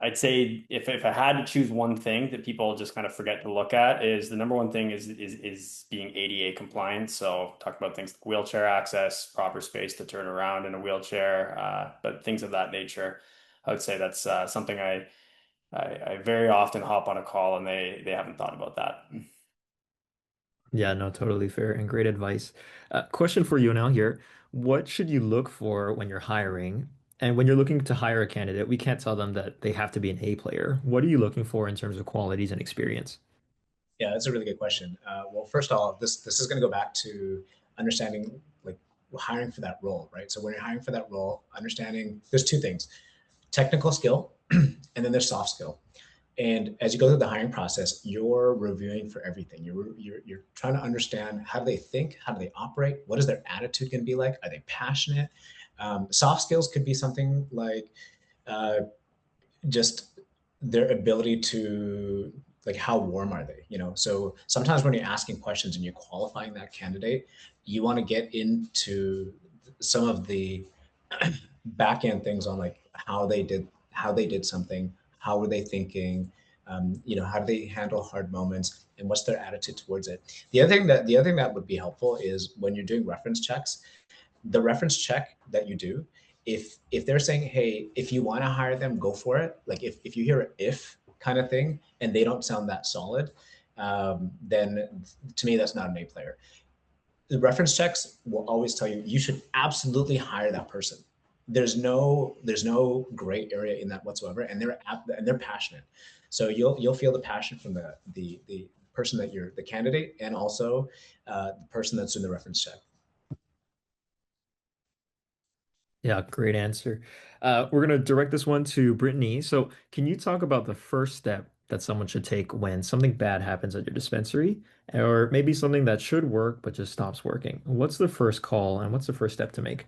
I'd say if I had to choose one thing that people just kind of forget to look at, is the number one thing is being ADA compliant. So talk about things like wheelchair access, proper space to turn around in a wheelchair, but things of that nature. I would say that's something I very often hop on a call and they haven't thought about that. Yeah, no, totally fair and great advice. Question for you now here. What should you look for when you're hiring? And when you're looking to hire a candidate, we can't tell them that they have to be an A player. What are you looking for in terms of qualities and experience? Yeah, that's a really good question. Well, first of all, this is going to go back to understanding, like, hiring for that role, right? So when you're hiring for that role, understanding there's two things: technical skill, and then there's soft skill. And as you go through the hiring process, you're reviewing for everything. You're trying to understand, how do they think, how do they operate, what is their attitude going to be like, are they passionate? Soft skills could be something like uh, just their ability to, like, how warm are they, so sometimes when you're asking questions and you're qualifying that candidate, you want to get into some of the back end things on, like, how they did something, how were they thinking, how do they handle hard moments, and what's their attitude towards it. The other thing that would be helpful is when you're doing reference checks, the reference check that you do, if they're saying, hey, if you want to hire them, go for it, like, if you hear an if kind of thing and they don't sound that solid, then to me that's not an A player. The reference checks will always tell you should absolutely hire that person. There's no gray area in that whatsoever, and they're passionate. So you'll feel the passion from the person that you're the candidate, and also the person that's doing the reference check. Yeah, great answer. We're going to direct this one to Brittany. So, can you talk about the first step that someone should take when something bad happens at your dispensary, or maybe something that should work but just stops working? What's the first call and what's the first step to make?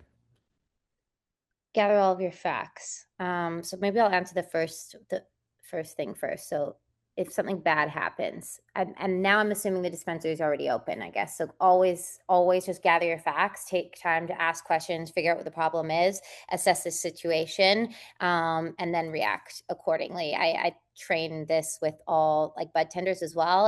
Gather all of your facts. So maybe I'll answer the first thing first. So if something bad happens, and now I'm assuming the dispensary is already open, I guess. So always just gather your facts, take time to ask questions, figure out what the problem is, assess the situation, and then react accordingly. I train this with all like bud tenders as well.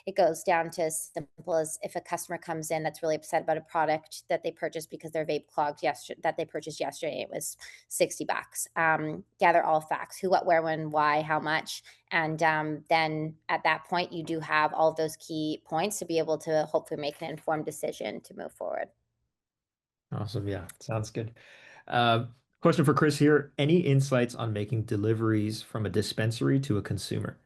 It goes down to as simple as if a customer comes in that's really upset about a product that they purchased because their vape clogged yesterday, that they purchased yesterday, it was $60. Gather all facts: who, what, where, when, why, how much, and then at that point you do have all of those key points to be able to hopefully make an informed decision to move forward. Awesome. Yeah, sounds good. Uh, Question for Chris here. Any insights on making deliveries from a dispensary to a consumer?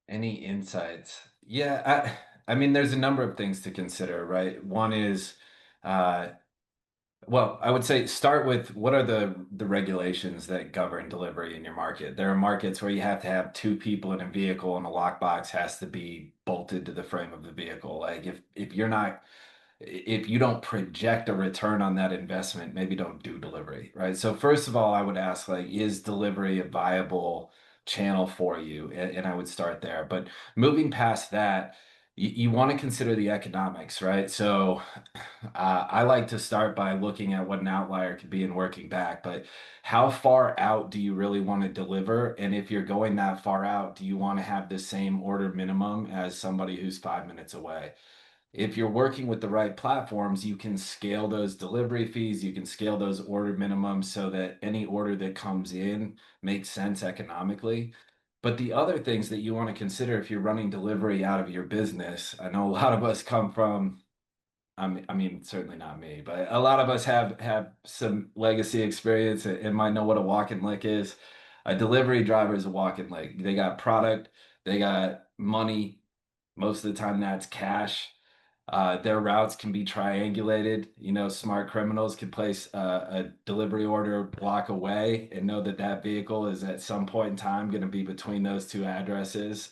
Any insights? Yeah, I mean, there's a number of things to consider, right? One is, uh, well, I would say start with what are the regulations that govern delivery in your market? There are markets where you have to have two people in a vehicle and a lockbox has to be bolted to the frame of the vehicle. Like if you don't project a return on that investment, maybe don't do delivery, right? So first of all, I would ask like, is delivery a viable channel for you? And I would start there. But moving past that, you want to consider the economics, right? So I like to start by looking at what an outlier could be and working back. But how far out do you really want to deliver? And if you're going that far out, do you want to have the same order minimum as somebody who's 5 minutes away? If you're working with the right platforms, you can scale those delivery fees, you can scale those order minimums so that any order that comes in makes sense economically. But the other things that you want to consider if you're running delivery out of your business, I know a lot of us come from, I mean, certainly not me, but a lot of us have some legacy experience and might know what a walk-in lick is. A delivery driver is a walk-in lick. They got product, they got money. Most of the time, that's cash. Their routes can be triangulated. You know, smart criminals can place a delivery order a block away and know that that vehicle is at some point in time going to be between those two addresses.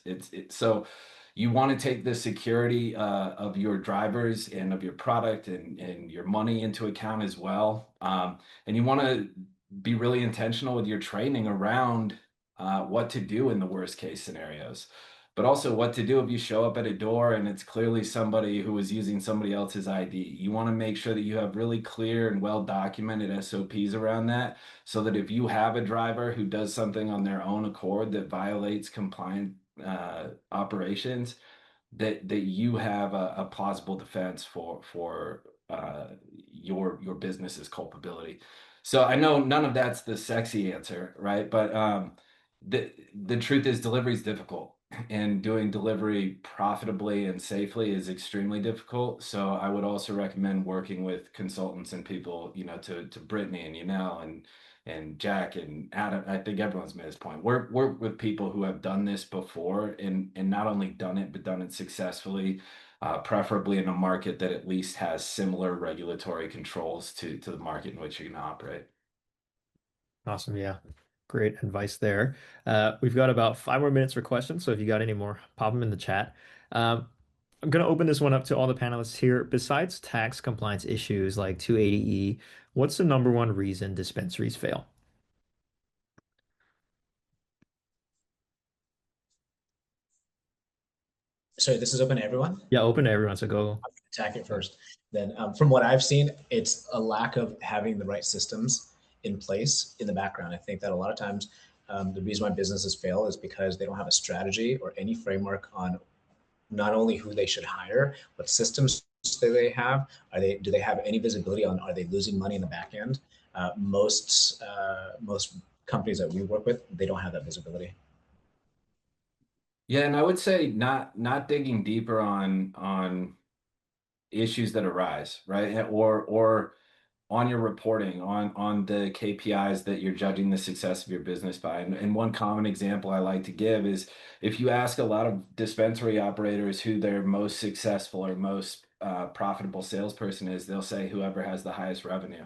So you want to take the security of your drivers and of your product and your money into account as well. And you want to be really intentional with your training around what to do in the worst case scenarios, but also what to do if you show up at a door and it's clearly somebody who is using somebody else's ID. You want to make sure that you have really clear and well documented SOPs around that so that if you have a driver who does something on their own accord that violates compliant operations, that you have a plausible defense for your business's culpability. So I know none of that's the sexy answer, right? But the truth is delivery is difficult, and doing delivery profitably and safely is extremely difficult. So I would also recommend working with consultants and people, you know, to Brittany and Yanel and Jack and Adam. I think everyone's made this point. Work with people who have done this before and not only done it, but done it successfully, preferably in a market that at least has similar regulatory controls to the market in which you're going to operate. Awesome. Yeah. Great advice there. We've got about 5 more minutes for questions. So if you got any more, pop them in the chat. Um, I'm going to open this one up to all the panelists here. Besides tax compliance issues like 280E, what's the number one reason dispensaries fail? So this is open to everyone? Yeah, open to everyone. So go. Attack it first. Then from what I've seen, it's a lack of having the right systems in place in the background. I think that a lot of times the reason why businesses fail is because they don't have a strategy or any framework on not only who they should hire, what systems do they have? Do they have any visibility on, are they losing money in the back end? Most companies that we work with, they don't have that visibility. Yeah, and I would say not digging deeper on issues that arise, right? Or on your reporting on the KPIs that you're judging the success of your business by. And one common example I like to give is if you ask a lot of dispensary operators who their most successful or most profitable salesperson is, they'll say whoever has the highest revenue.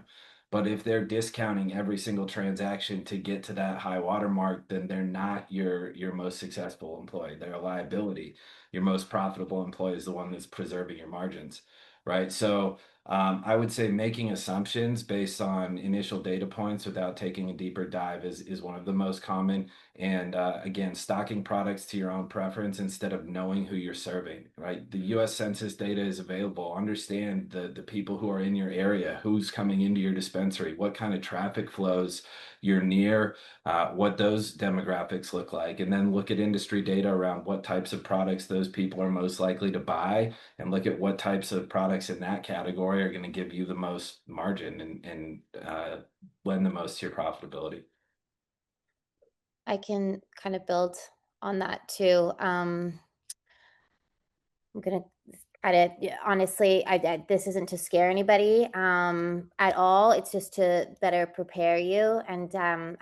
But if they're discounting every single transaction to get to that high watermark, then they're not your most successful employee. They're a liability. Your most profitable employee is the one that's preserving your margins, right? So I would say making assumptions based on initial data points without taking a deeper dive is one of the most common. And again, stocking products to your own preference instead of knowing who you're serving, right? The US Census data is available. Understand the people who are in your area, who's coming into your dispensary, what kind of traffic flows you're near, what those demographics look like, and then look at industry data around what types of products those people are most likely to buy, and look at what types of products in that category are going to give you the most margin and lend the most to your profitability. I can kind of build on that too. I'm gonna honestly, this isn't to scare anybody at all. It's just to better prepare you. And I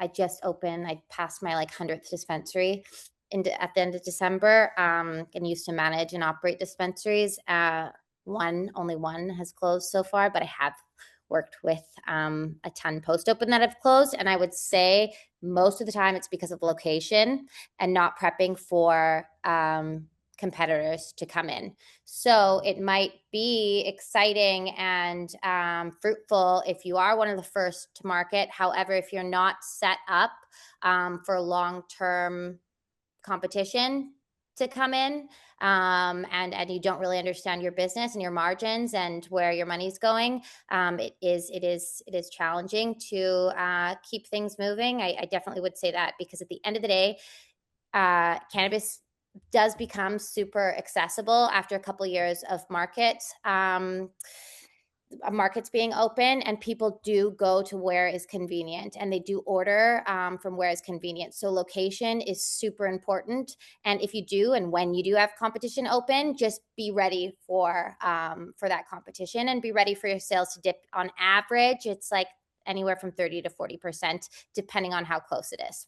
passed my like 100th dispensary at the end of December, and used to manage and operate dispensaries. Only one has closed so far, but I have worked with a ton post-open that have closed. And I would say most of the time it's because of location and not prepping for competitors to come in. So it might be exciting and fruitful if you are one of the first to market. However, if you're not set up for long-term competition to come in, and you don't really understand your business and your margins and where your money's going, it is challenging to keep things moving. I definitely would say that, because at the end of the day, cannabis does become super accessible after a couple of years of markets being open, and people do go to where is convenient, and they do order from where is convenient. So location is super important. And if you do, and when you do have competition open, just be ready for that competition, and be ready for your sales to dip. On average, it's like anywhere from 30 to 40%, depending on how close it is.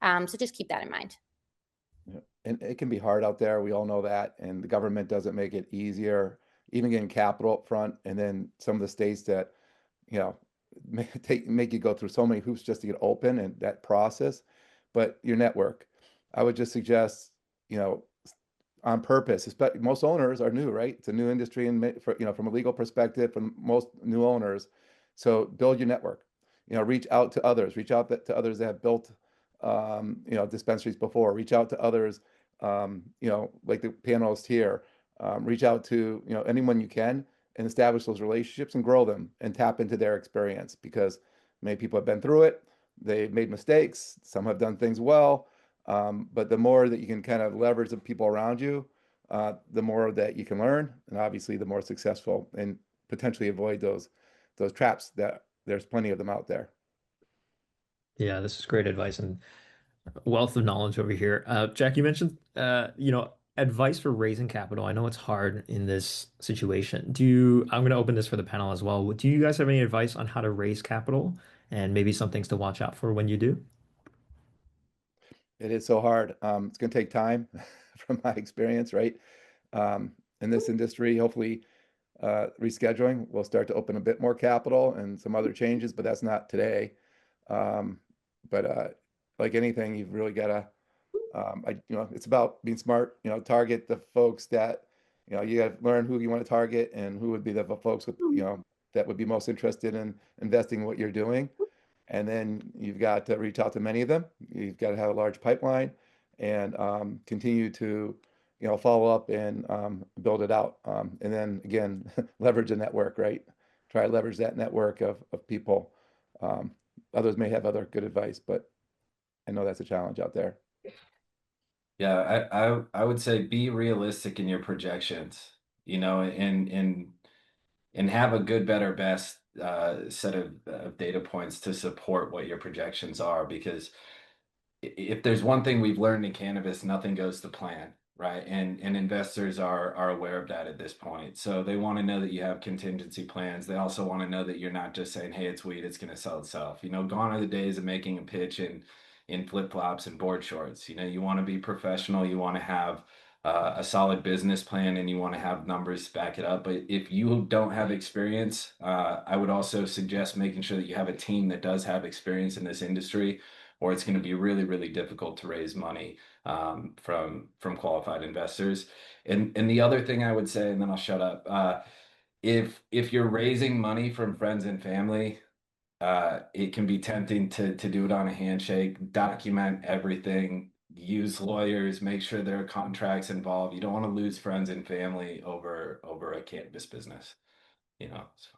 So just keep that in mind. And it can be hard out there. We all know that. And the government doesn't make it easier, even getting capital up front. And then some of the states that, you know, make you go through so many hoops just to get open, and that process. But your network, I would just suggest, you know, on purpose. Especially most owners are new, right? It's a new industry, and from a legal perspective, from most new owners. So build your network. Reach out to others. Reach out to others that have built, dispensaries before. Reach out to others, like the panelists here. Reach out to anyone you can, and establish those relationships and grow them and tap into their experience, because many people have been through it. They've made mistakes. Some have done things well. But the more that you can kind of leverage the people around you, the more that you can learn, and obviously the more successful, and potentially avoid those traps that there's plenty of them out there. Yeah, this is great advice and wealth of knowledge over here. Jack, you mentioned, advice for raising capital. I know it's hard in this situation. I'm going to open this for the panel as well. Do you guys have any advice on how to raise capital, and maybe some things to watch out for when you do? It is so hard. It's going to take time from my experience, right? In this industry, hopefully, rescheduling will start to open a bit more capital and some other changes, but that's not today. But like anything, you've really got to, it's about being smart, target the folks that, you got to learn who you want to target, and who would be the folks with, that would be most interested in investing in what you're doing. And then you've got to reach out to many of them. You've got to have a large pipeline, and continue to, follow up and build it out. And then again, leverage a network, right? Try to leverage that network of people. Others may have other good advice, but I know that's a challenge out there. Yeah, I would say be realistic in your projections, and have a good, better, best set of data points to support what your projections are. Because if there's one thing we've learned in cannabis, nothing goes to plan, right? And investors are aware of that at this point. So they want to know that you have contingency plans. They also want to know that you're not just saying, hey, it's weed, it's going to sell itself. Gone are the days of making a pitch in flip-flops and board shorts. You want to be professional. You want to have a solid business plan, and you want to have numbers to back it up. But if you don't have experience, I would also suggest making sure that you have a team that does have experience in this industry, or it's going to be really, really difficult to raise money from qualified investors. And the other thing I would say, and then I'll shut up. if you're raising money from friends and family, it can be tempting to do it on a handshake, document everything, use lawyers, make sure there are contracts involved. You don't want to lose friends and family over a cannabis business, you know. So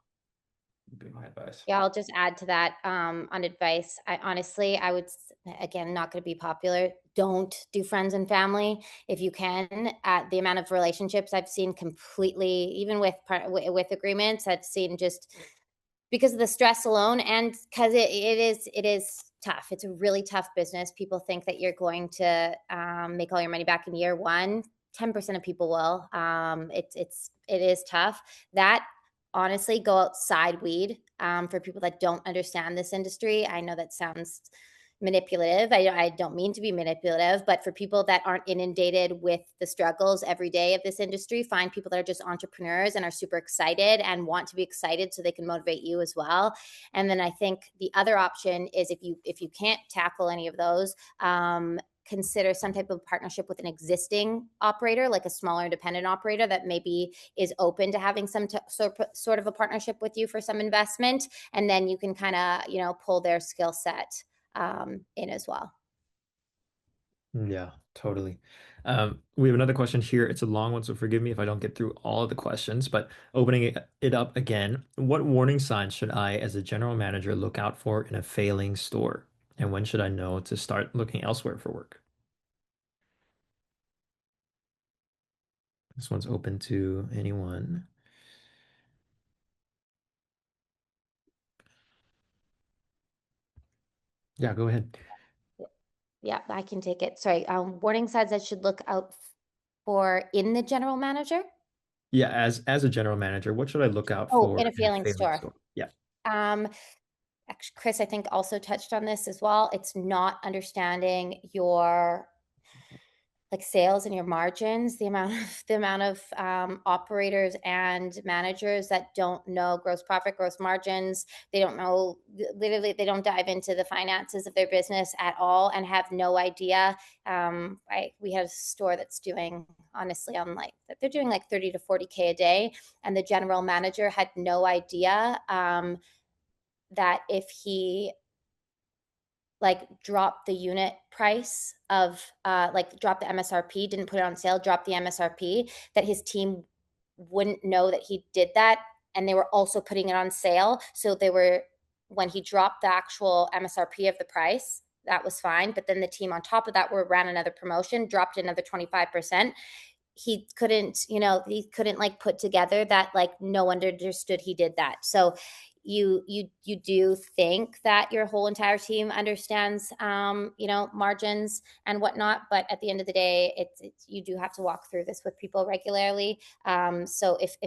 would be my advice. Yeah, I'll just add to that on advice. I honestly, I would, again, not going to be popular. Don't do friends and family if you can. The amount of relationships I've seen completely, even with agreements, I've seen just because of the stress alone, and because it is tough. It's a really tough business. People think that you're going to make all your money back in year one. 10% of people will. It is tough. That honestly, go outside weed for people that don't understand this industry. I know that sounds manipulative. I don't mean to be manipulative, but for people that aren't inundated with the struggles every day of this industry, find people that are just entrepreneurs and are super excited and want to be excited so they can motivate you as well. And then I think the other option is if you can't tackle any of those, consider some type of partnership with an existing operator, like a smaller independent operator that maybe is open to having some sort of a partnership with you for some investment. And then you can kind of, pull their skill set in as well. Yeah, totally. We have another question here. It's a long one, so forgive me if I don't get through all of the questions, but opening it up again, what warning signs should I, as a general manager, look out for in a failing store? And when should I know to start looking elsewhere for work? This one's open to anyone. Yeah, go ahead. Yeah, I can take it. Sorry. Warning signs I should look out for in the general manager. Yeah, as a general manager, what should I look out Oh, for in a in a failing failing store. store? Yeah. Um, Actually, Chris, I think also touched on this as well. It's not understanding your like sales and your margins, the amount of operators and managers that don't know gross profit, gross margins. They don't know, literally, they don't dive into the finances of their business at all and have no idea. We have a store that's doing, honestly, on like they're doing like 30 to 40K a day, and the general manager had no idea that if he like drop the unit price of like drop the MSRP, didn't put it on sale, drop the MSRP, that his team wouldn't know that he did that. And they were also putting it on sale. So they were, when he dropped the actual MSRP of the price, that was fine. But then the team on top of that ran another promotion, dropped another 25%. He couldn't like put together that like no one understood he did that. So you do think that your whole entire team understands margins and whatnot, but at the end of the day it's you do have to walk through this with people regularly. So if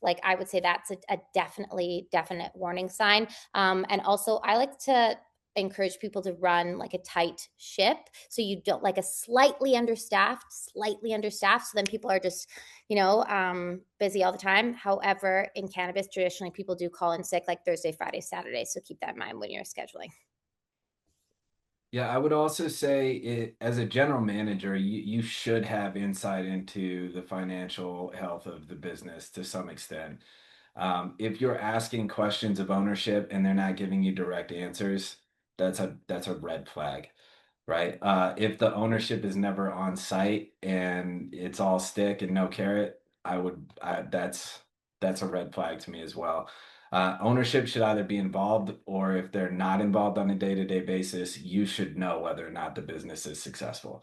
like I would say that's a definite warning sign. And also I like to encourage people to run like a tight ship, so you don't like a slightly understaffed, so then people are just busy all the time. However, in cannabis, traditionally people do call in sick like Thursday, Friday, Saturday, so keep that in mind when you're scheduling. Yeah, I would also say as a general manager, you should have insight into the financial health of the business to some extent. If you're asking questions of ownership and they're not giving you direct answers, that's a red flag, right? If the ownership is never on site and it's all stick and no carrot, that's a red flag to me as well. Ownership should either be involved, or if they're not involved on a day-to-day basis, you should know whether or not the business is successful.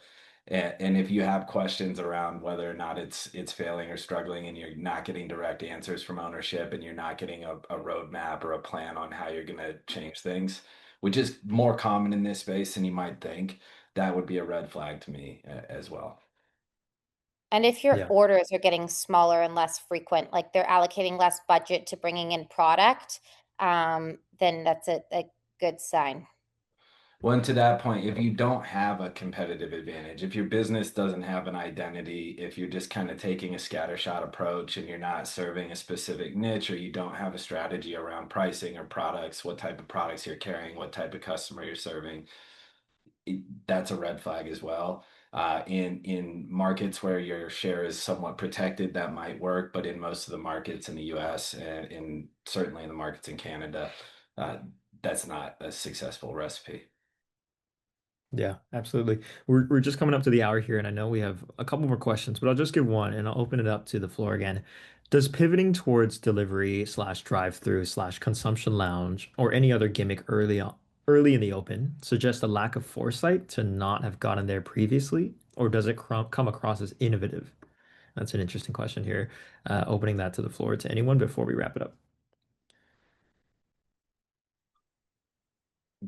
And if you have questions around whether or not it's failing or struggling, and you're not getting direct answers from ownership, and you're not getting a roadmap or a plan on how you're going to change things, which is more common in this space than you might think, that would be a red flag to me as well. And if your Yeah. orders are getting smaller and less frequent, like they're allocating less budget to bringing in product, then that's a good sign. Well, and to that point, if you don't have a competitive advantage, if your business doesn't have an identity, if you're just kind of taking a scattershot approach and you're not serving a specific niche, or you don't have a strategy around pricing or products, what type of products you're carrying, what type of customer you're serving, that's a red flag as well. In markets where your share is somewhat protected, that might work, but in most of the markets in the US and certainly in the markets in Canada, uh, that's not a successful recipe. Yeah, absolutely. We're just coming up to the hour here, and I know we have a couple more questions, but I'll just give one and I'll open it up to the floor again. Does pivoting towards delivery slash drive-through slash consumption lounge or any other gimmick early in the open suggest a lack of foresight to not have gotten there previously, or does it come across as innovative? That's an interesting question here. Opening that to the floor to anyone before we wrap it up.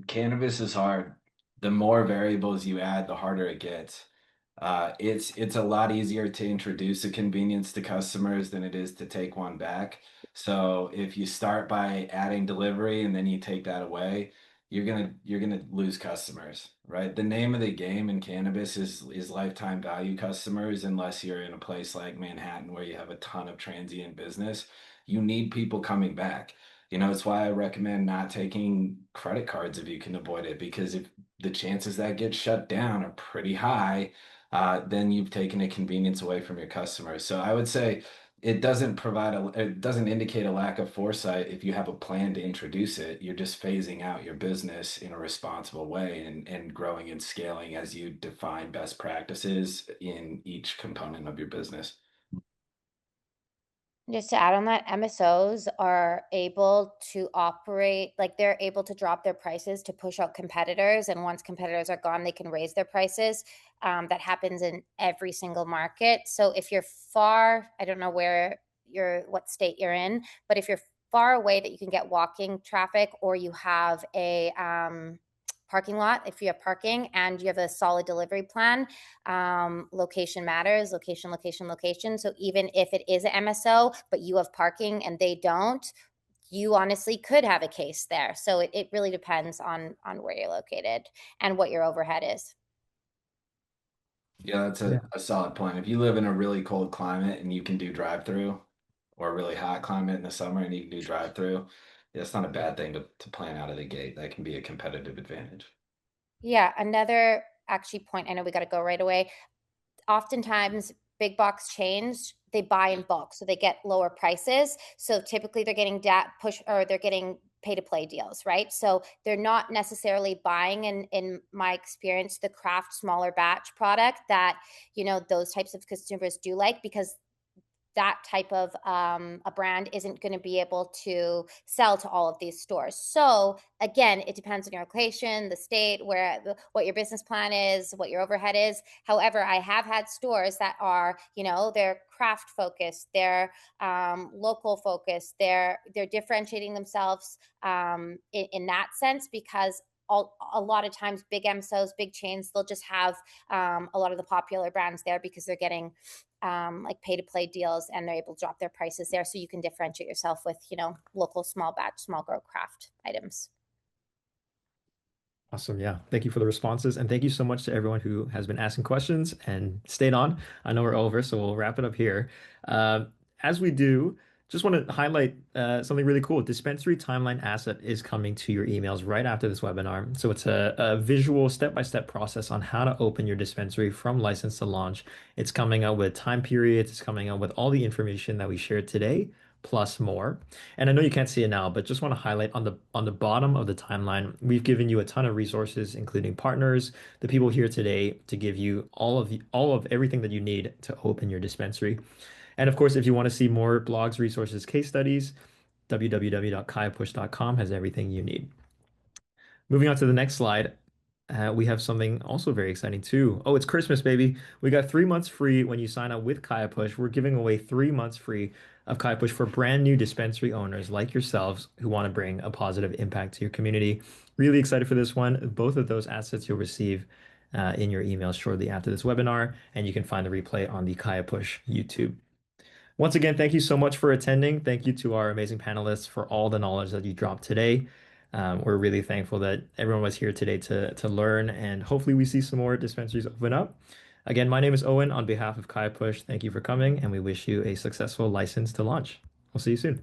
Cannabis is hard. The more variables you add, the harder it gets. It's a lot easier to introduce a convenience to customers than it is to take one back. So if you start by adding delivery and then you take that away, you're gonna lose customers, right? The name of the game in cannabis is lifetime value customers, unless you're in a place like Manhattan where you have a ton of transient business. You need people coming back. It's why I recommend not taking credit cards if you can avoid it, because if the chances that get shut down are pretty high, then you've taken a convenience away from your customers. So I would say it doesn't indicate a lack of foresight if you have a plan to introduce it. You're just phasing out your business in a responsible way and growing and scaling as you define best practices in each component of your business. Just to add on that, MSOs are able to operate, like they're able to drop their prices to push out competitors. And once competitors are gone, they can raise their prices. That happens in every single market. So if you're far, I don't know what state you're in, but if you're far away that you can get walking traffic, or you have a parking lot, if you have parking and you have a solid delivery plan, location matters. Location. So even if it is an MSO but you have parking and they don't, you honestly could have a case there. So it really depends on where you're located and what your overhead is. Yeah, that's Yeah. a solid point. If you live in a really cold climate and you can do drive-through, or a really hot climate in the summer and you can do drive-through, yeah, it's not a bad thing to plan out of the gate. That can be a competitive advantage. Yeah, another actually point, I know we got to go right away. Oftentimes big box chains, they buy in bulk, so they get lower prices. So typically they're getting push, or they're getting pay to play deals, right? So they're not necessarily buying, in my experience, the craft smaller batch product that those types of consumers do like, because that type of a brand isn't going to be able to sell to all of these stores. So again, it depends on your location, the state, what your business plan is, what your overhead is. However, I have had stores that are, they're craft focused, they're local focused, they're differentiating themselves in that sense, because a lot of times big MSOs, big chains, they'll just have a lot of the popular brands there because they're getting like pay to play deals, and they're able to drop their prices there, so you can differentiate yourself with local small batch, small grow craft items. Awesome. Yeah. Thank you for the responses. And thank you so much to everyone who has been asking questions and stayed on. I know we're over, so we'll wrap it up here. As we do, just want to highlight something really cool. Dispensary Timeline Asset is coming to your emails right after this webinar. So it's a visual step-by-step process on how to open your dispensary from license to launch. It's coming out with time periods. It's coming out with all the information that we shared today, plus more. And I know you can't see it now, but just want to highlight on the bottom of the timeline, we've given you a ton of resources, including partners, the people here today to give you all of everything that you need to open your dispensary. And of course, if you want to see more blogs, resources, case studies, www.kayapush.com has everything you need. Moving on to the next slide, we have something also very exciting too. Oh, it's Christmas, baby. We got 3 months free when you sign up with KayaPush. We're giving away 3 months free of KayaPush for brand new dispensary owners like yourselves who want to bring a positive impact to your community. Really excited for this one. Both of those assets you'll receive in your email shortly after this webinar, and you can find the replay on the KayaPush YouTube. Once again, thank you so much for attending. Thank you to our amazing panelists for all the knowledge that you dropped today. We're really thankful that everyone was here today to learn, and hopefully we see some more dispensaries open up. Again, my name is Owen on behalf of KayaPush. Thank you for coming, and we wish you a successful license to launch. We'll see you soon.